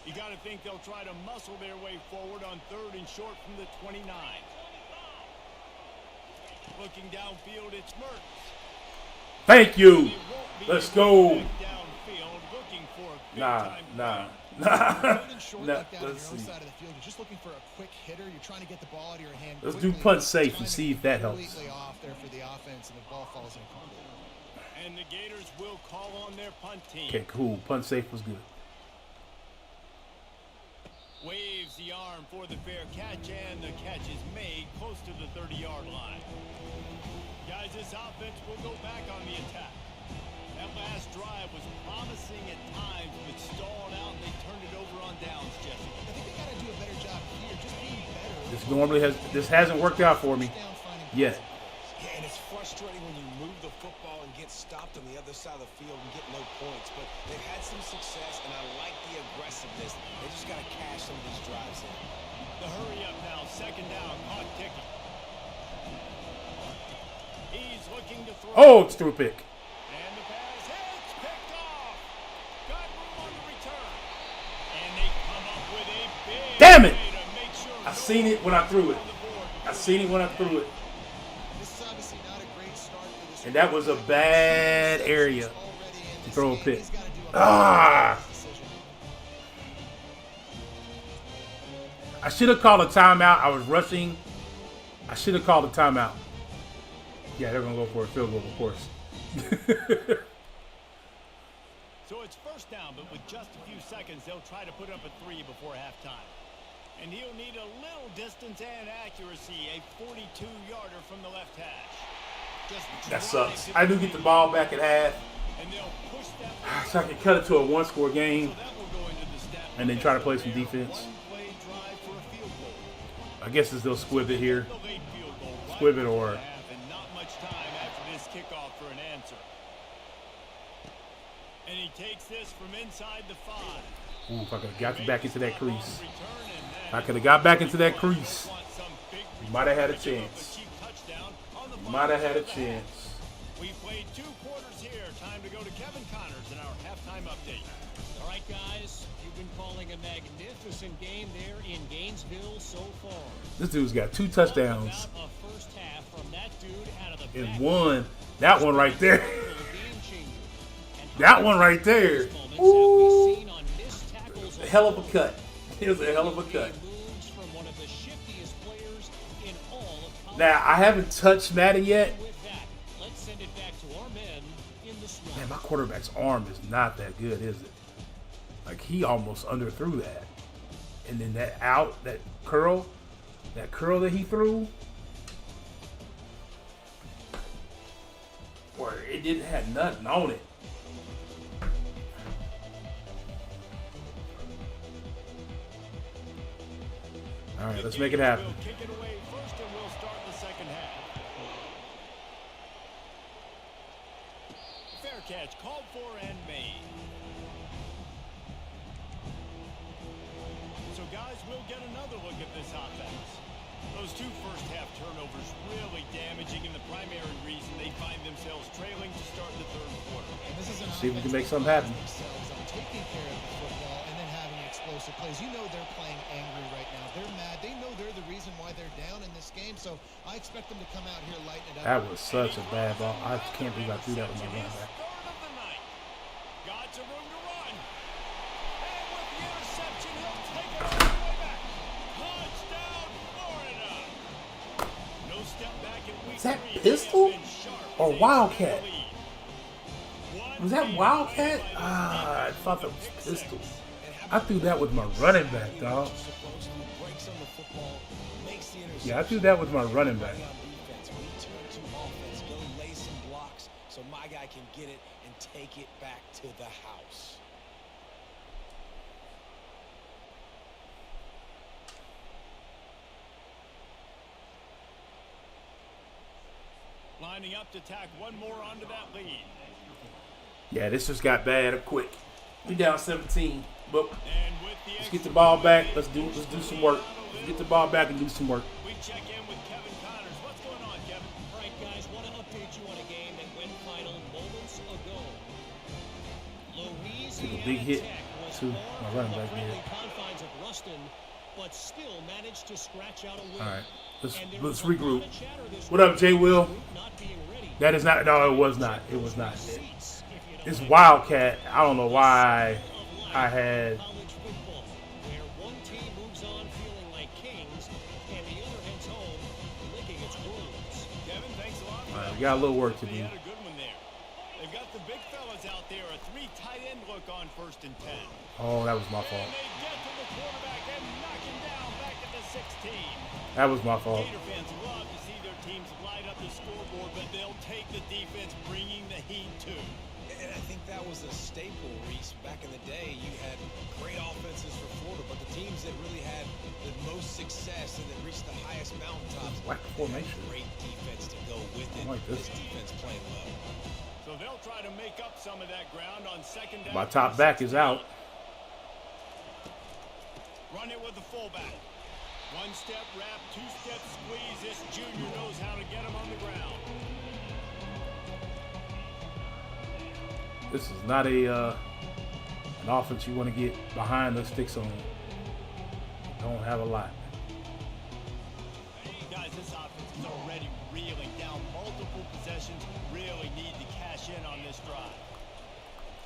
You got to think they'll try to muscle their way forward on 3rd and short from the 29. Looking downfield, it's Mertz. Thank you. Let's go. Nah. Let's see. Side of the field. You're just looking for a quick hitter. You're trying to get the ball out of your hand. Let's do punt safe and see if that helps. Off there for the offense, and the ball falls incomplete. And the Gators will call on their punt team. Okay, cool. Punt safe was good. Waves the arm for the fair catch, and the catch is made close to the 30-yard line. Guys, this offense will go back on the attack. That last drive was promising at times, but stalled out, and they turned it over on downs, Jesse. I think they got to do a better job here, just being better. This hasn't worked out for me yet. Yeah, and it's frustrating when you move the football and get stopped on the other side of the field and get no points. But they've had some success, and I like the aggressiveness. They just got to cash some of these drives in. The hurry up now, 2nd down, clock ticking. He's looking to throw. Oh, it's through a pick. And the pass hits, picked off. Got room on the return. And they come up with a big Damn it! play to make sure I seen it when I threw it. on the board. I seen it when I threw it. This is obviously not a great start for this. And that was a bad area Already in to this throw a game. pick. He's gotta do a Ah! decision. I should have called a timeout. I was rushing. I should have called a timeout. Yeah, they're going to go for a field goal, of course. So it's 1st down, but with just a few seconds, they'll try to put up a 3 before halftime. And he'll need a little distance and accuracy, a 42-yarder from the left hash. Just That sucks. I do get the ball back at half, and they'll push that so I can cut it to a one-score game so that will go into the stat and then try to play some defense. One-play drive for a field goal. I guess it's they'll squib it here. The late field goal right Squib it or... and not much time after this kickoff for an answer. And he takes this from inside the 5. Ooh, if I could have got you back into that crease. If I could have got back into that crease, you might have had a chance. You might have had a chance. We played 2 quarters here. Time to go to Kevin Connors in our halftime update. All right, guys, you've been calling a magnificent game there in Gainesville so far. This dude's got 2 touchdowns About a first half from that dude out of the and back. one. That one right there. Game changer. And That one right there. moments have we Ooh, seen on missed tackles a hell of a cut. It was a hell of a cut. moves from one of the shiftiest players in all of college. Now, I haven't touched Madden yet. With that, let's send it back to our men in the swamp. Man, my quarterback's arm is not that good, is it? Like, he almost underthrew that. And then that curl that he threw, where it didn't have nothing on it. All right, let's make it happen. We'll kick it away first, and we'll start the second half. Fair catch, called for and made. So, guys, we'll get another look at this offense. Those two first-half turnovers really damaging, and the primary reason they find themselves trailing to start the third quarter. And this is an See if we can make offense something that happen. prides themselves on taking care of the football and then having explosive plays. You know they're playing angry right now. They're mad. They know they're the reason why they're down in this game, so I expect them to come out here lighten it up. That was such a bad ball. I can't believe I threw that with my running back. Third of the night. Got some room to run. And with the interception, he'll take it all the way back. Touchdown, Florida. No step back in week Is that 3. pistol They have been sharp or as they Wildcat? take the lead. Was that Wildcat? I thought that was pistol. I threw that with my running back, dog. Yeah, I threw that with my running back. So my guy can get it and take it back to the house. Lining up to tack one more onto that lead. Yeah, this just got bad quick. We down 17, but And with the let's get the ball back. Let's do some work. Let's get the ball back and do some work. we check in with Kevin Connors. What's going on, Kevin? All right, guys, want to update you on a game that went final moments ago. Took a big hit to my running back friendly there. confines of Ruston, but still managed to scratch out a win. All right, And there let's was a lot regroup. of chatter this What up, Jay week Will? about the group not being ready. That is not. No, it was not. It was not. Seats, if you don't It's like Wildcat. I don't know why I had. college football, where one team moves on feeling like kings, and the other heads home licking its wounds. Kevin, thanks a lot. All right, we got a little work to They do. had a good one there. They've got the big fellas out there. A 3 tight end look on 1st and 10. Oh, that was my fault. And they get to the quarterback and knock him down back at the 16. That was my fault. Gator fans love to see their teams light up the scoreboard, but they'll take the defense bringing the heat too. And I think that was a staple, Reese. Back in the day, you had great offenses for Florida, but the teams that really had the most success and that reached the highest mountaintops Like formation. great defense to go with it. I like this. defense playing well. So they'll try to make up some of that ground on 2nd down. My top back is out. Run it with the fullback. One step wrap, 2-step squeeze. This junior knows how to get him on the ground. This is not an offense you want to get behind the sticks on. Don't have a lot. Guys, this offense is already reeling down multiple possessions. Really need to cash in on this drive.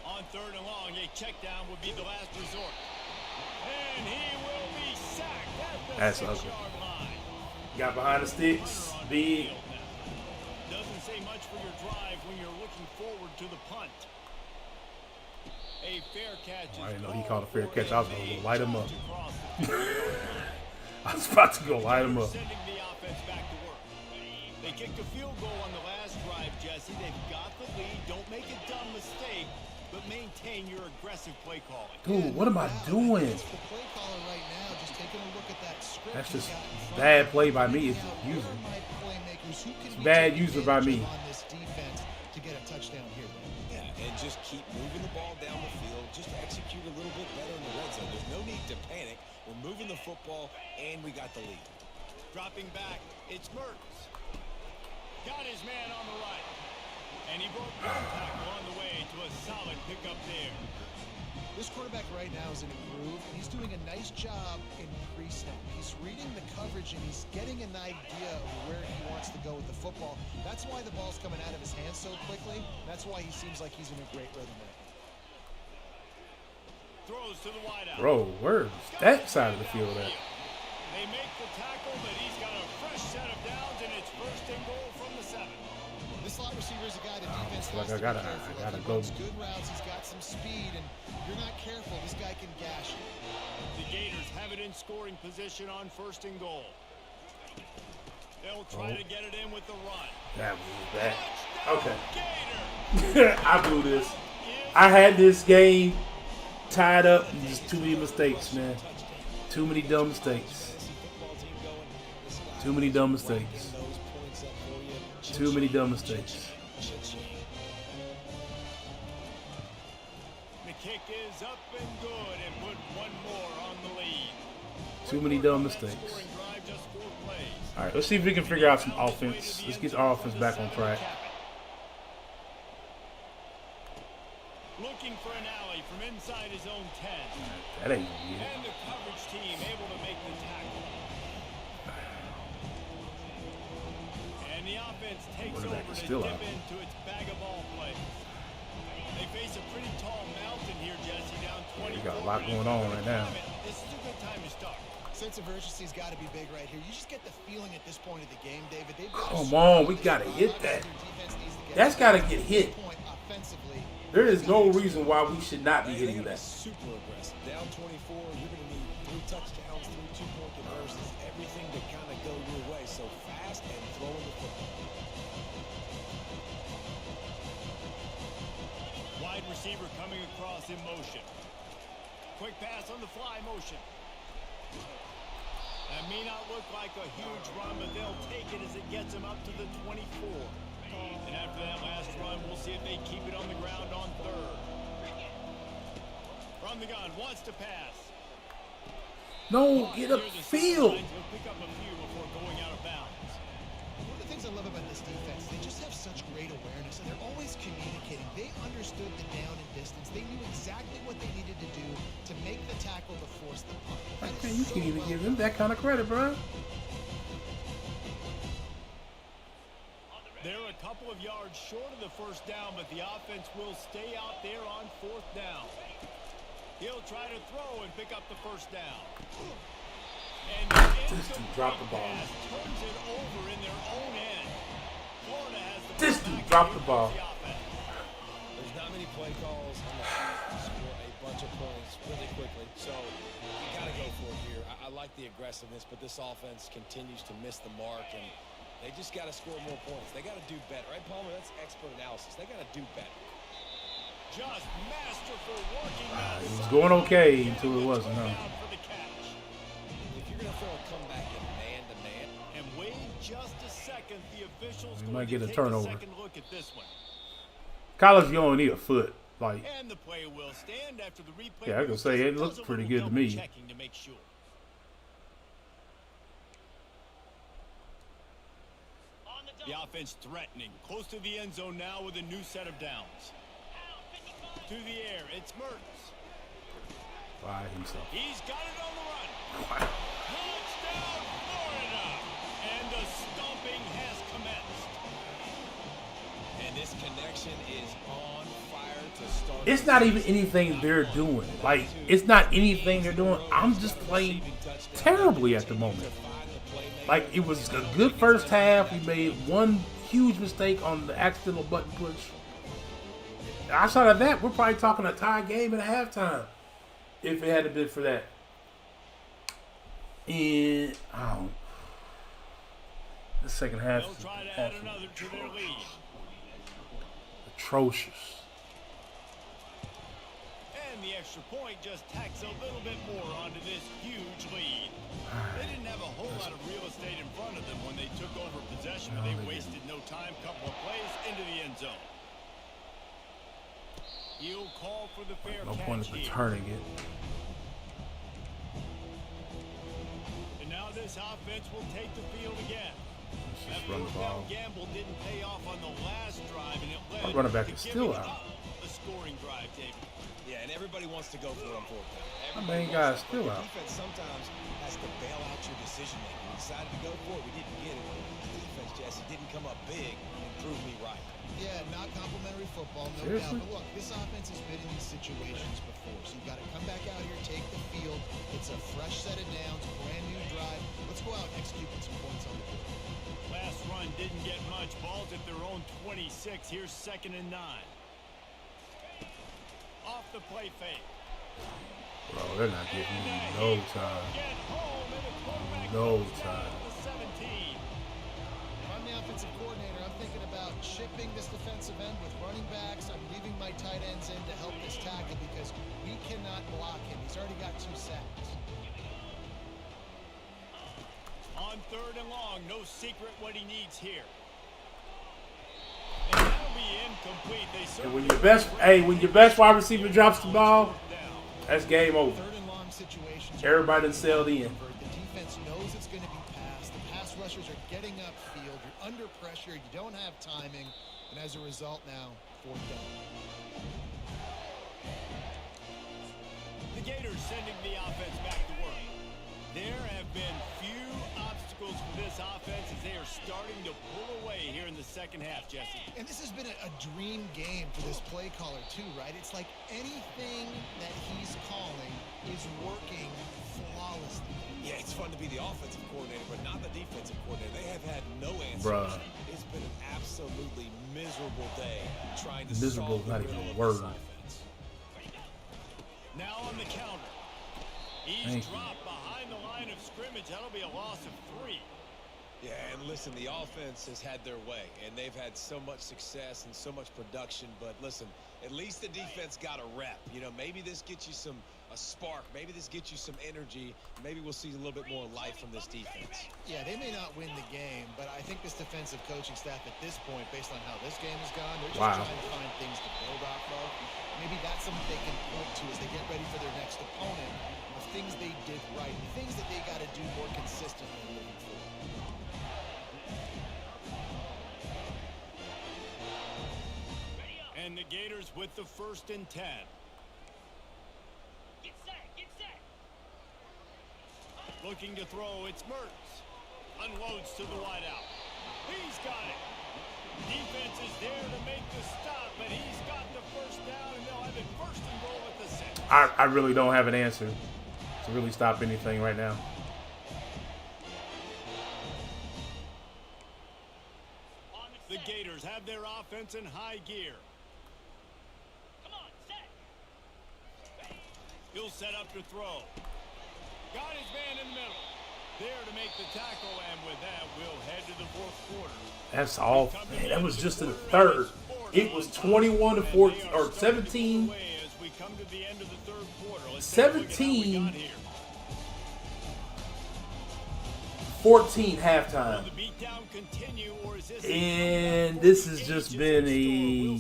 On 3rd and long, a check down would be the last resort. And he will be sacked at the That's 6-yard line. Got behind the sticks. Runner on Big. field now. Doesn't say much for your drive when you're looking forward to the punt. A fair catch. I didn't know is he called a fair called catch. I was gonna for go light him a up. just across the 50-yard line. I was about to go light him up. Sending the offense back to work. They kicked a field goal on the last drive, Jesse. They've got the lead. Don't make a dumb mistake, but maintain your aggressive play calling. Dude, what am I doing? It's the play caller right now, just taking a look at that script. That's he's just got in front bad of him. play by me. It's Now, user. where are my playmakers? Who can It's we bad take user by advantage me. of on this defense to get a touchdown here? Yeah, and just keep moving the ball down the field. Just execute a little bit better in the red zone. There's no need to panic. We're moving the football, and we got the lead. Dropping back, it's Mertens. Got his man on the right. And he broke one tackle on the way to a solid pickup there. This quarterback right now is in a groove. He's doing a nice job in pre-snap. He's reading the coverage, and he's getting an idea of where he wants to go with the football. That's why the ball's coming out of his hands so quickly. That's why he seems like he's in a great rhythm there. Throws to the wideout. Bro, where's that side of the field at? They make the tackle, but he's got a fresh set of downs, and it's 1st and goal from the 7. This slot receiver is a guy the defense like has I to be gotta careful of. He go. runs good routes. He's got some speed, and if you're not careful, this guy can gash you. The Gators have it in scoring position on 1st and goal. They'll try to get it in with the run. That was bad. Touchdown, Okay. Gator. I blew this. I had this game tied up. Just too many mistakes, man. Too many dumb mistakes. Too many dumb mistakes. Too many dumb mistakes. The kick is up and good and put one more on the lead. Too many dumb mistakes. All right, let's see if we can figure out some offense. Let's get our offense back on track. Looking for an alley from inside his own 10. That ain't gonna get it. And the coverage team able to make the tackle. And the offense takes over to dip into its bag of ball plays. They face a pretty tall mountain here, Jesse, down 20. We got a lot going on right now. This is a good time to start. Sense of urgency's got to be big right here. You just get the feeling at this point of the game, David. Come on, we gotta hit that. That's gotta get hit. There is no reason why we should not be hitting that. Super aggressive. Down 24, you're going to need 3 touchdowns, 3 two-point conversions, everything to kind of go your way. So fast and throwing the football. Wide receiver coming across in motion. Quick pass on the fly motion. That may not look like a huge run, but they'll take it as it gets them up to the 24. And after that last run, we'll see if they keep it on the ground on third. From the gun, wants to pass. No, get up field. He'll pick up a few before going out of bounds. One of the things I love about this defense, they just have such great awareness, and they're always communicating. They understood the down and distance. They knew exactly what they needed to do to make the tackle to force the punt. Okay, you can't even give them that kind of credit, bro. They're a couple of yards short of the first down, but the offense will stay out there on 4th down. He'll try to throw and pick up the first down. And Distant dropped the ball. turns it over in their own end. Florida has the Distant dropped the ball. There's not many play calls on the field to score a bunch of points really quickly. So you got to go for it here. I like the aggressiveness, but this offense continues to miss the mark, and they just got to score more points. They got to do better, right, Palmer? That's expert analysis. They got to do better. Just masterful working. It was going okay until it wasn't. No. If you're going to throw a comeback in man-to-man, and wait just a second, the officials We might get a turnover. second look at this one. College, you only need a foot. Like, And the play will stand after the replay. yeah, I can say it looked pretty good to me. Checking to make sure. The offense threatening, close to the end zone now with a new set of downs. To the air, it's Mertz. by himself. He's got it on the run. Touchdown, Florida! And the stomping has commenced. and this connection is on fire to start. It's not even anything they're doing. Like, it's not anything they're doing. I'm just playing terribly at the moment. Like, it was a good first half. We made one huge mistake on the accidental button push. Outside of that, we're probably talking a tie game at halftime if it hadn't been for that. And the second half is atrocious. And the extra point just tacks a little bit more onto this huge lead. They didn't have a whole lot of real estate in front of them when they took over possession, but they wasted no time. Couple of plays into the end zone. He'll call for the fair No catch point in here. returning it. And now this offense will take the field again. Let's just run the ball. Gamble didn't pay off on the last drive, and it led Our running back to is still giving out. up a scoring drive, David. Yeah, and everybody wants to go for it on fourth down. Our main guy is still out. Defense sometimes has to bail out your decision making. We decided to go for it. We didn't get it. The defense, Jesse, didn't come up big and prove me right. Yeah, not complimentary football, no Seriously? doubt. But look, this offense has been in these situations before, so you've got to come back out here, take the field. It's a fresh set of downs, brand new drive. Let's go out and execute with some points on the board. Last run didn't get much. Balls at their own 26. Here's 2nd and 9. Off the play fake. Bro, they're not giving me no time. Get home, and the quarterback No goes down time. to the 17. If I'm the offensive coordinator, I'm thinking about shipping this defensive end with running backs. I'm leaving my tight ends in to help this tackle because we cannot block him. He's already got 2 sacks. On On 3rd and long, no secret what he needs here. And that'll be incomplete. And when your best wide receiver drops the ball, that's game over. 3rd and long situations. Everybody sailed in. The defense knows it's going to be passed. The pass rushers are getting upfield. You're under pressure. You don't have timing. And as a result now, 4th down. The Gators sending the offense back to work. There have been few obstacles for this offense as they are starting to pull away here in the second half, Jesse. And this has been a dream game for this play caller too, right? It's like anything that he's calling is working flawlessly. Yeah, it's fun to be the offensive coordinator, but not the defensive coordinator. They have had no answers. Bruh. It's been an absolutely miserable day trying to Miserable is solve not the even riddle a of word. this offense. Now on the counter. He's dropped behind the line of scrimmage. That'll be a loss of 3. Yeah, and listen, the offense has had their way, and they've had so much success and so much production. But listen, at least the defense got a rep. You know, maybe this gets you a spark. Maybe this gets you some energy. Maybe we'll see a little bit more life from this defense. Yeah, they may not win the game, but I think this defensive coaching staff at this point, based on how this game has gone, they're just trying to find things to build off of. Maybe that's something they can point to as they get ready for their next opponent, of things they did right, things that they got to do more consistently moving forward. And the Gators with the 1st and 10. Get set. Looking to throw, it's Mertz. Unloads to the wideout. He's got it. Defense is there to make the stop, but he's got the 1st down, and they'll have it 1st and goal at the 6. I really don't have an answer to really stop anything right now. The Gators have their offense in high gear. Come on, set. He'll set up to throw. Got his man in the middle. There to make the tackle, and with that, we'll head to the 4th quarter. That's all. Man, that was just in the 3rd. It was 21 to 14 or 17. 17. 14 halftime. And this has just been a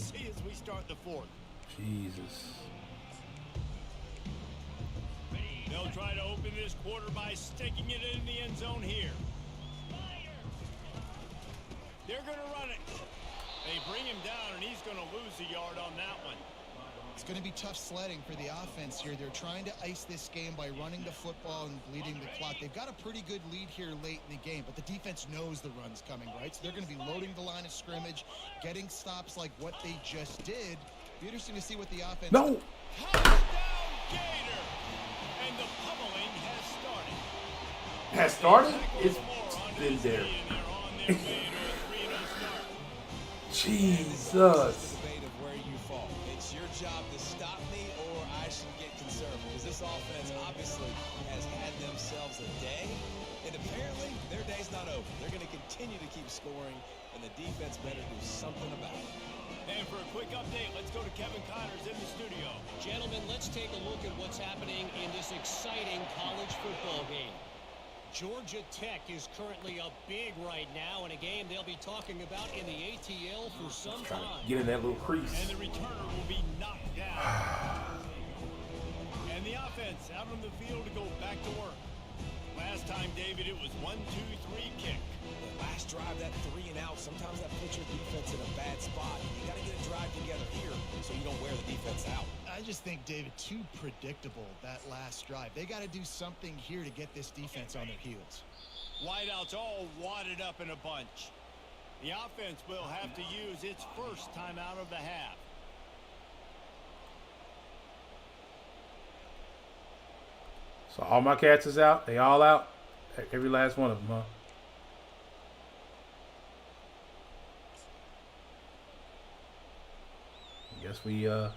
Jesus. They'll try to open this quarter by sticking it in the end zone here. They're going to run it. They bring him down, and he's going to lose a yard on that one. It's going to be tough sledding for the offense here. They're trying to ice this game by running the football and bleeding the clock. They've got a pretty good lead here late in the game, but the defense knows the run's coming, right? So they're going to be loading the line of scrimmage, getting stops like what they just did. Be interesting to see what the offense... No! Touchdown, Gator! And the pummeling has started. Has started? It's been there. Jesus. It's your job to stop me, or I should get concerned, because this offense obviously has had themselves a day, and apparently their day's not over. They're going to continue to keep scoring, and the defense better do something about it. And for a quick update, let's go to Kevin Connors in the studio. Gentlemen, let's take a look at what's happening in this exciting college football game. Georgia Tech is currently up big right now in a game they'll be talking about in the ATL for some time. Get in that little crease. And the returner will be knocked down. And the offense out on the field to go back to work. Last time, David, it was 1-2-3 kick. The last drive, that 3 and out, sometimes that puts your defense in a bad spot. You got to get a drive together here so you don't wear the defense out. I just think, David, too predictable, that last drive. They got to do something here to get this defense on their heels. Wideouts all wadded up in a bunch. The offense will have to use its first timeout of the half. So all my cats is out. They all out. Every last one of them, huh? I guess we done.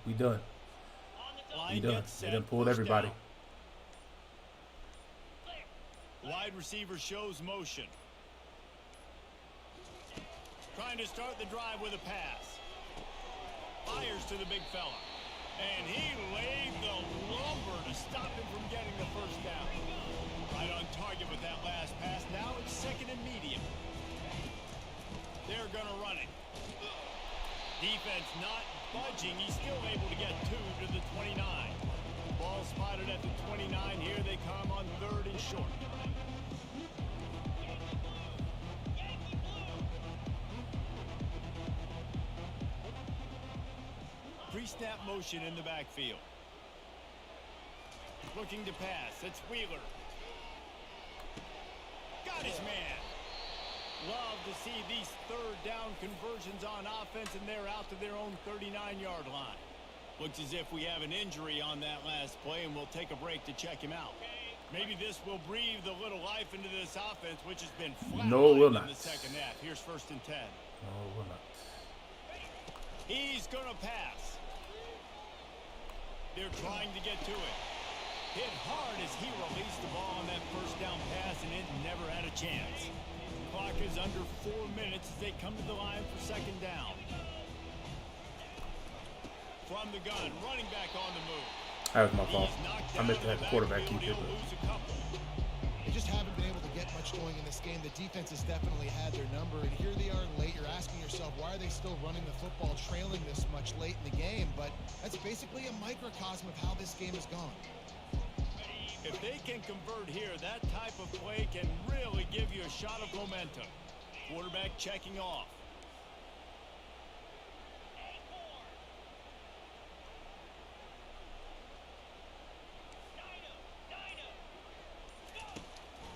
We done. They done pulled everybody. Wide receiver shows motion. Trying to start the drive with a pass. Fires to the big fella. And he laid the lumber to stop him from getting the first down. Right on target with that last pass. Now it's second and medium. They're going to run it. Defense not budging. He's still able to get 2 to the 29. Ball spotted at the 29. Here they come on 3rd and short. Pre-snap motion in the backfield. Looking to pass. It's Wheeler. Got his man. Love to see these 3rd down conversions on offense, and they're out to their own 39-yard line. Looks as if we have an injury on that last play, and we'll take a break to check him out. Maybe this will breathe a little life into this offense, which has been flatlined in the second half. Here's 1st and 10. No, it will not. He's going to pass. They're trying to get to it. Hit hard as he released the ball on that first down pass, and it never had a chance. Clock is under 4 minutes as they come to the line for 2nd down. From the gun, running back on the move. That was my fault. I meant to have the quarterback keep it. They just haven't been able to get much going in this game. The defense has definitely had their number, and here they are late. You're asking yourself, why are they still running the football, trailing this much late in the game? But that's basically a microcosm of how this game has gone. If they can convert here, that type of play can really give you a shot of momentum. Quarterback checking off.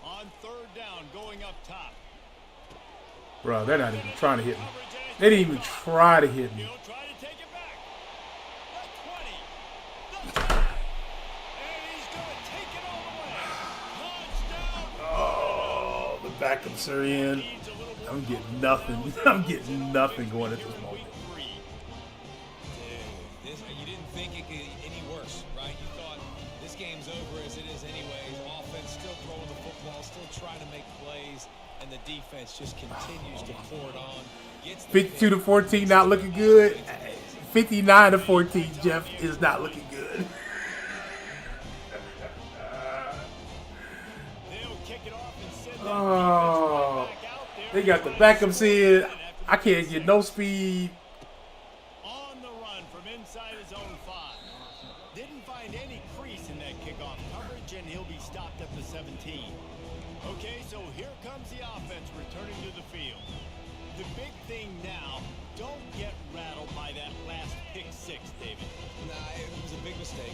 On 3rd down, going up top. Bro, they're not even trying to hit me. They didn't even try to hit me. He'll try to take it back. The 20. The 10. And he's going to take it all the way. Touchdown. Oh, the backups are in. I'm getting nothing. I'm getting nothing going at this moment. You didn't think it could get any worse, right? You thought this game's over as it is anyways. Offense still throwing the football, still trying to make plays, and the defense just continues to pour it on. 52-14, not looking good. 59-14, Jeff, is not looking good. Oh, they got the backups in. I can't get no speed. On the run from inside his own 5. Didn't find any crease in that kickoff coverage, and he'll be stopped at the 17. Okay, so here comes the offense returning to the field. The big thing now, don't get rattled by that last pick 6, David. Nah, it was a big mistake.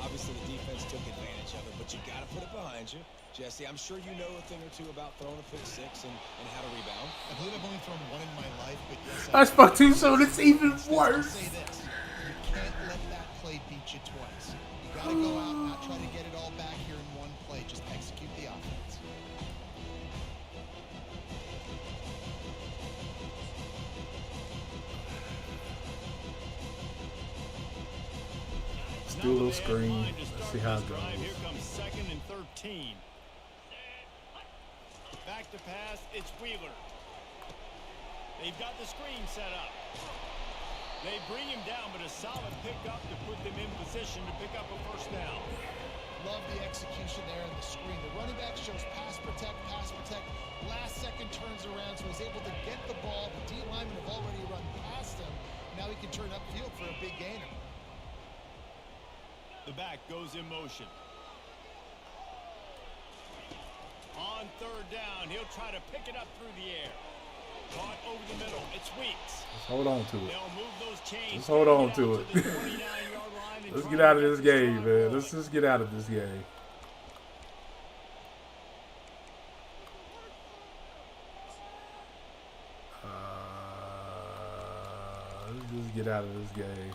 Obviously, the defense took advantage of it, but you got to put it behind you. Jesse, I'm sure you know a thing or two about throwing a pick 6 and how to rebound. I believe I've only thrown one in my life, but yes, I spoke too soon. It's even I'll worse. say this. You can't let that play beat you twice. You got to go out and not try to get it all back here in one play. Just execute the offense. Let's do a little screen. Let's see how it goes. Here comes 2nd and 13. Back to pass, it's Wheeler. They've got the screen set up. They bring him down, but a solid pickup to put them in position to pick up a first down. Love the execution there in the screen. The running back shows pass protect, pass protect. Last second turns around, so he's able to get the ball. The D linemen have already run past him. Now he can turn upfield for a big gainer. The back goes in motion. On 3rd down, he'll try to pick it up through the air. Caught over the middle. It's Weeks. Let's hold on to it. They'll move those chains. Let's hold on to it. the 29-yard line and Let's try get to out of get this the game, strong man. point. Let's just get out of this game. Let's just get out of this game.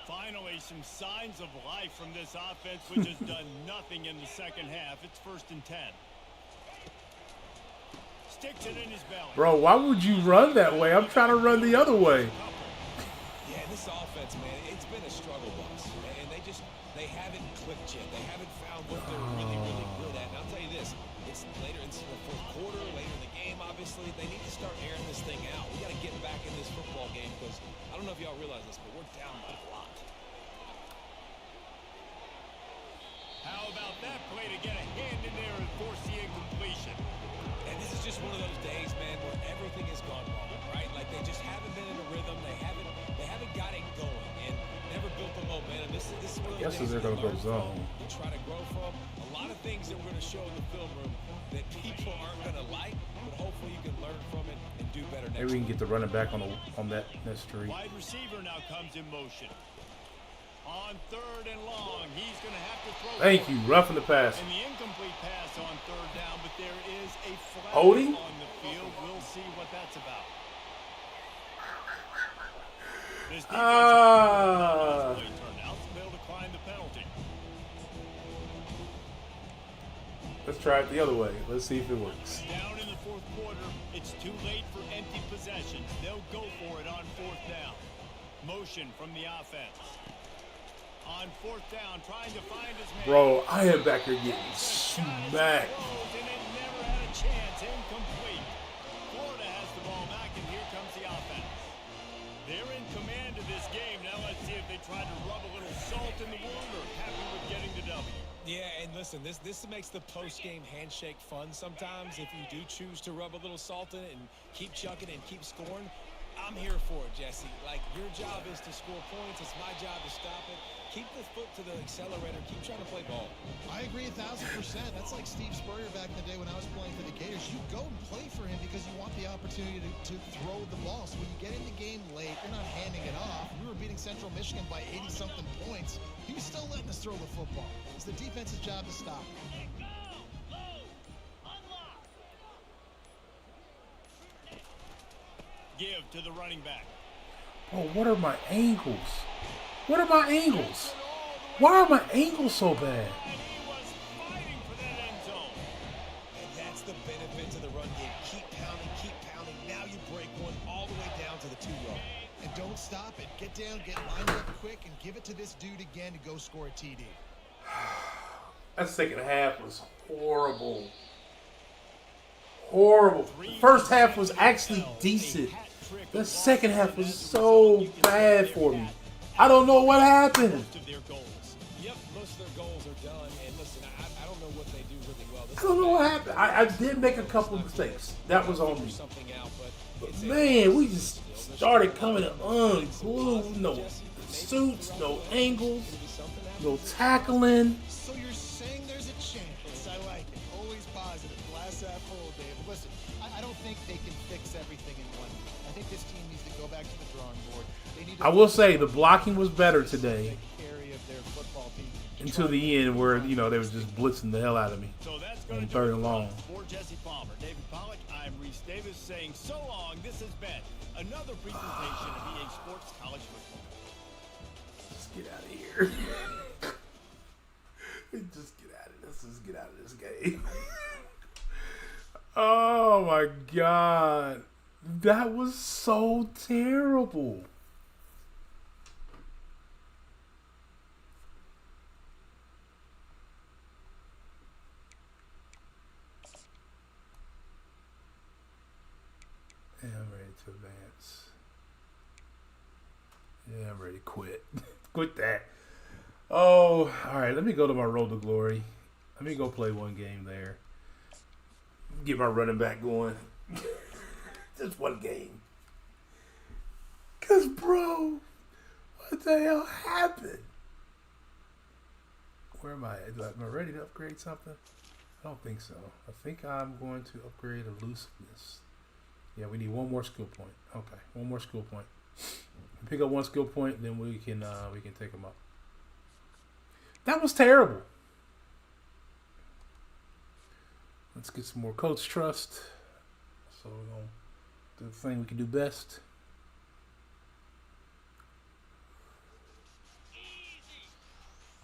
Finally, some signs of life from this offense, which has done nothing in the second half. It's 1st and 10. Sticks it in his belly. Bro, why would you run that way? I'm trying to run the other way. Yeah, this offense, man, it's been a struggle bus. And they haven't clicked yet. They haven't found what they're really, really good at. And I'll tell you this, it's later into the 4th quarter, later in the game, obviously. They need to start airing this thing out. We got to get back in this Guesses they're gonna go zone. And try to grow from. A lot of things that we're going to show in the film room that people aren't going to like, but hopefully you can learn from it and do better next Maybe we can time. get the running back on that street. Wide receiver now comes in motion. On 3rd and long, he's going to have to throw. Thank you, roughing the pass. And the incomplete pass on 3rd down, but there is a flag Holding? on the field. We'll see what that's about. This defense turned out to be able to climb the penalty. Let's try it the other way. Let's see if it works. Down in the 4th quarter, it's too late for empty possessions. They'll go for it on 4th down. Motion from the offense. On 4th down, trying to find his man. Bro, I am back here getting smacked. And it never had a chance. Incomplete. Florida has the ball back, and here comes the offense. They're in command of this game. Now let's see if they try to rub a little salt in the wound or happy with getting the W. Yeah, and listen, this makes the post-game handshake fun sometimes. If you do choose to rub a little salt in it and keep chucking and keep scoring, I'm here for it, Jesse. Like, your job is to score points. It's my job to stop it. Keep the foot to the accelerator. Keep trying to play ball. I agree 1,000%. That's like Steve Spurrier back in the day when I was playing for the Gators. You go and play for him because you want the opportunity to throw the ball. So when you get in the game late, you're not handing it off. We were beating Central Michigan by 80-something points. He was still letting us throw the football. It's the defense's job to stop. Give to the running back. Oh, what are my angles? What are my angles? Why are my angles so bad? And he was fighting for that end zone. And that's the benefit to the run game. Keep pounding, keep pounding. Now you break one all the way down to the 2-yard. And don't stop it. Get down, get lined up quick, and give it to this dude again to go score a TD. That second half was horrible. Horrible. The first half was actually decent. The second half was so bad for me. I don't know what happened. Most of their goals. Yep, most of their goals are done. And listen, I don't know what they do really well. I don't know what happened. I did make a couple of mistakes. That was on me. Something out, But man, we just started coming unglued. No suits, no angles, no tackling. So you're saying there's a chance. I like it. Always positive. Glass half full, Dave. Listen, I don't think they can fix everything in 1 week. I think this team needs to go back to the drawing board. They need to I will say the blocking was better today area of their football team. until the end where, you know, they was just blitzing the hell out of me So that's on going to 3rd and long. For Jesse Palmer, David Pollack, I'm Reese Davis saying so long. This has been another presentation of EA Sports College Football. Just get out of here. Just get out of this. Let's get out of this game. Oh my God. That was so terrible. Yeah, I'm ready to advance. Yeah, I'm ready to quit. Quit that. Oh, all right. Let me go to my road to glory. Let me go play one game there. Get my running back going. Just one game. Because, bro, what the hell happened? Where am I? Am I ready to upgrade something? I don't think so. I think I'm going to upgrade elusiveness. Yeah, we need one more skill point. Okay, one more skill point. Pick up one skill point, then we can take them up. That was terrible. Let's get some more coach trust. So we're gonna do the thing we can do best.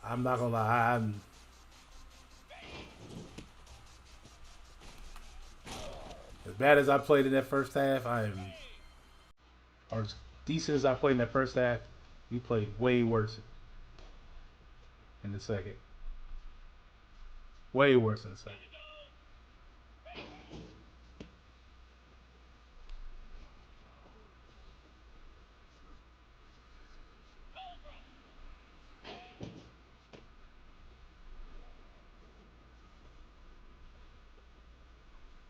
I'm not gonna lie, as bad as I played in that first half, or as decent as I played in that first half, we played way worse in the second. Way worse in the second.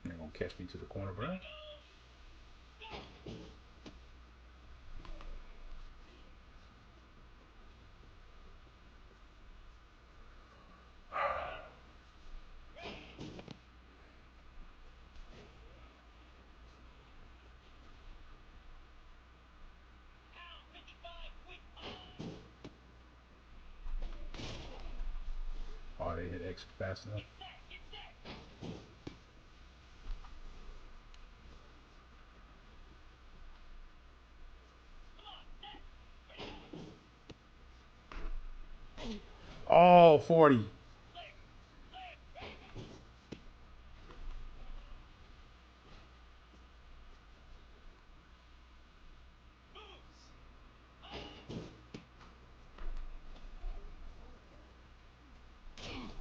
They're gonna catch me to the corner, bro. Jackson fast enough. Oh, 40.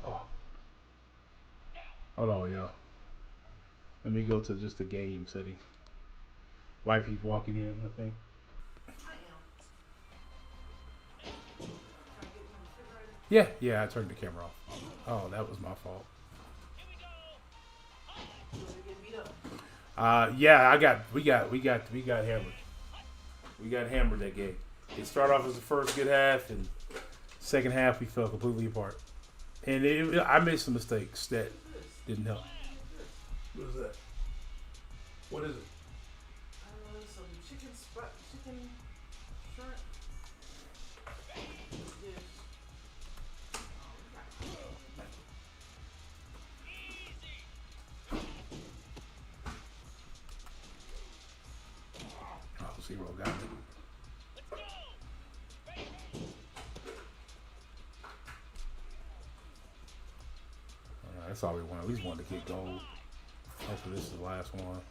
Oh. Hold on, y'all. Let me go to just the game setting. Wifey's walking in, I think. Yeah, I turned the camera off. Oh, that was my fault. Yeah, we got hammered. We got hammered that game. It started off as the first good half, and second half we fell completely apart. And I made some mistakes that didn't help. What is that? What is it? Some chicken shrimp. Yes. Oh, 0 got me. That's all we want. We just wanted to get gold. Hopefully this is the last one.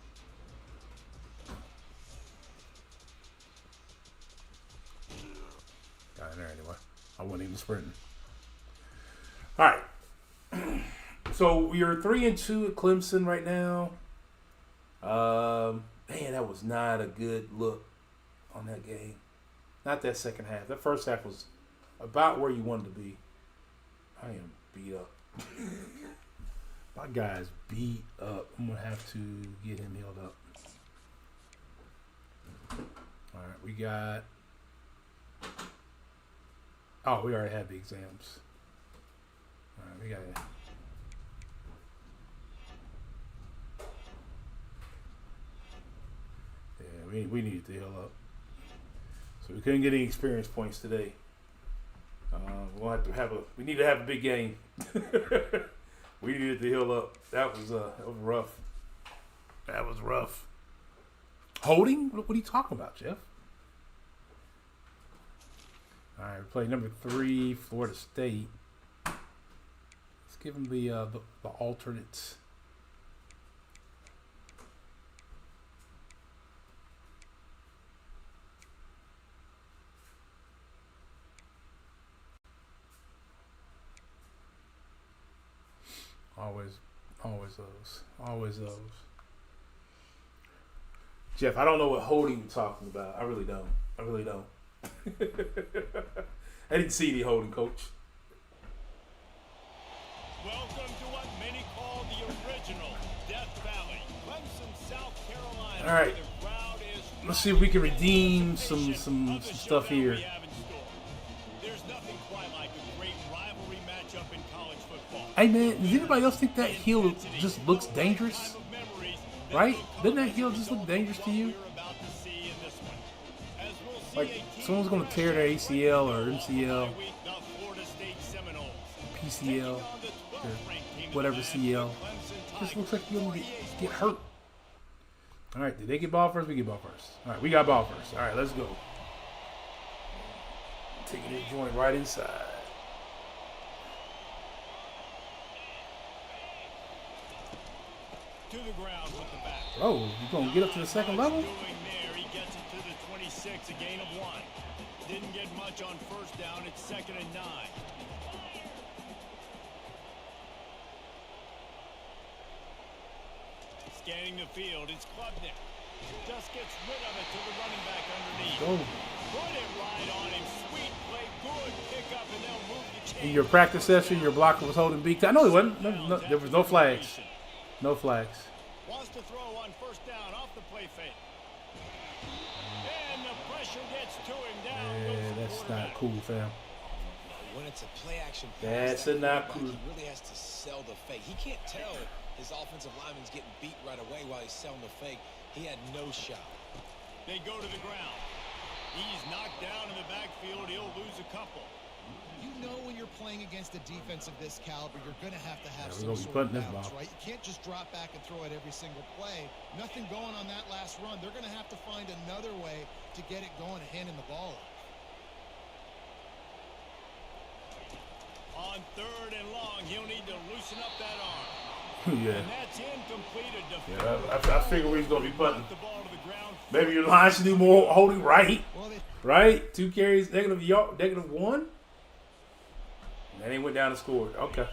Got in there anyway. I wasn't even sprinting. All right. So we are 3-2 at Clemson right now. Man, that was not a good look on that game. Not that second half. That first half was about where you wanted to be. I am beat up. My guy's beat up. I'm going to have to get him healed up. All right, we got... Oh, we already had the exams. All right, we got it. Yeah, we needed to heal up. So we couldn't get any experience points today. We'll have to have we need to have a big game. We needed to heal up. That was rough. That was rough. Holding? What are you talking about, Jeff? All right, we play number 3, Florida State. Let's give them the alternates. Always those. Jeff, I don't know what holding you're talking about. I really don't. I didn't see any holding, Coach. Welcome to what many call the original Death Valley, Clemson, South Carolina. All right. The crowd is Let's see if we can redeem some stuff here. There's nothing quite like a great rivalry matchup in college football. Hey man, does anybody else think that heel just looks dangerous? Right? Doesn't that heel just look dangerous to you? Like someone's gonna tear their ACL or MCL, PCL, or whatever CL. Just looks like you're gonna get hurt. All right, did they get ball first? We get ball first. All right, we got ball first. All right, let's go. Taking that joint right inside. To the ground with the back. Oh, you gonna get up to the second level? He gets it to the 26, a gain of 1. Didn't get much on first down. It's 2nd and 9. Scanning the field, it's Klubnik. Just gets rid of it to the running back underneath. Go. Put it right on him. Sweet play, good pickup, and they'll move the chain. In your practice session, your blocker was holding beak. I know he wasn't. No, there was no flags. No flags. Wants to throw on first down off the play fake. And the pressure gets to him down. Yeah, that's not cool, fam. When it's a play action That's pass, not cool. He really has to sell the fake. He can't tell his offensive lineman's getting beat right away while he's selling the fake. He had no shot. They go to the ground. He's knocked down in the backfield. He'll lose a couple. You know when you're playing against a defense of this caliber, you're going to have we're some gonna be sort of punting this balance, ball. right? You can't just drop back and throw it every single play. Nothing going on that last run. They're going to have to find another way to get it going and handing the ball off. On 3rd and long, he'll need to loosen up that arm. Yeah. And that's incomplete. Yeah, I figured we was gonna be punting. Maybe your line should do more holding right. Right? 2 carries, -1. And then he went down and scored. Okay.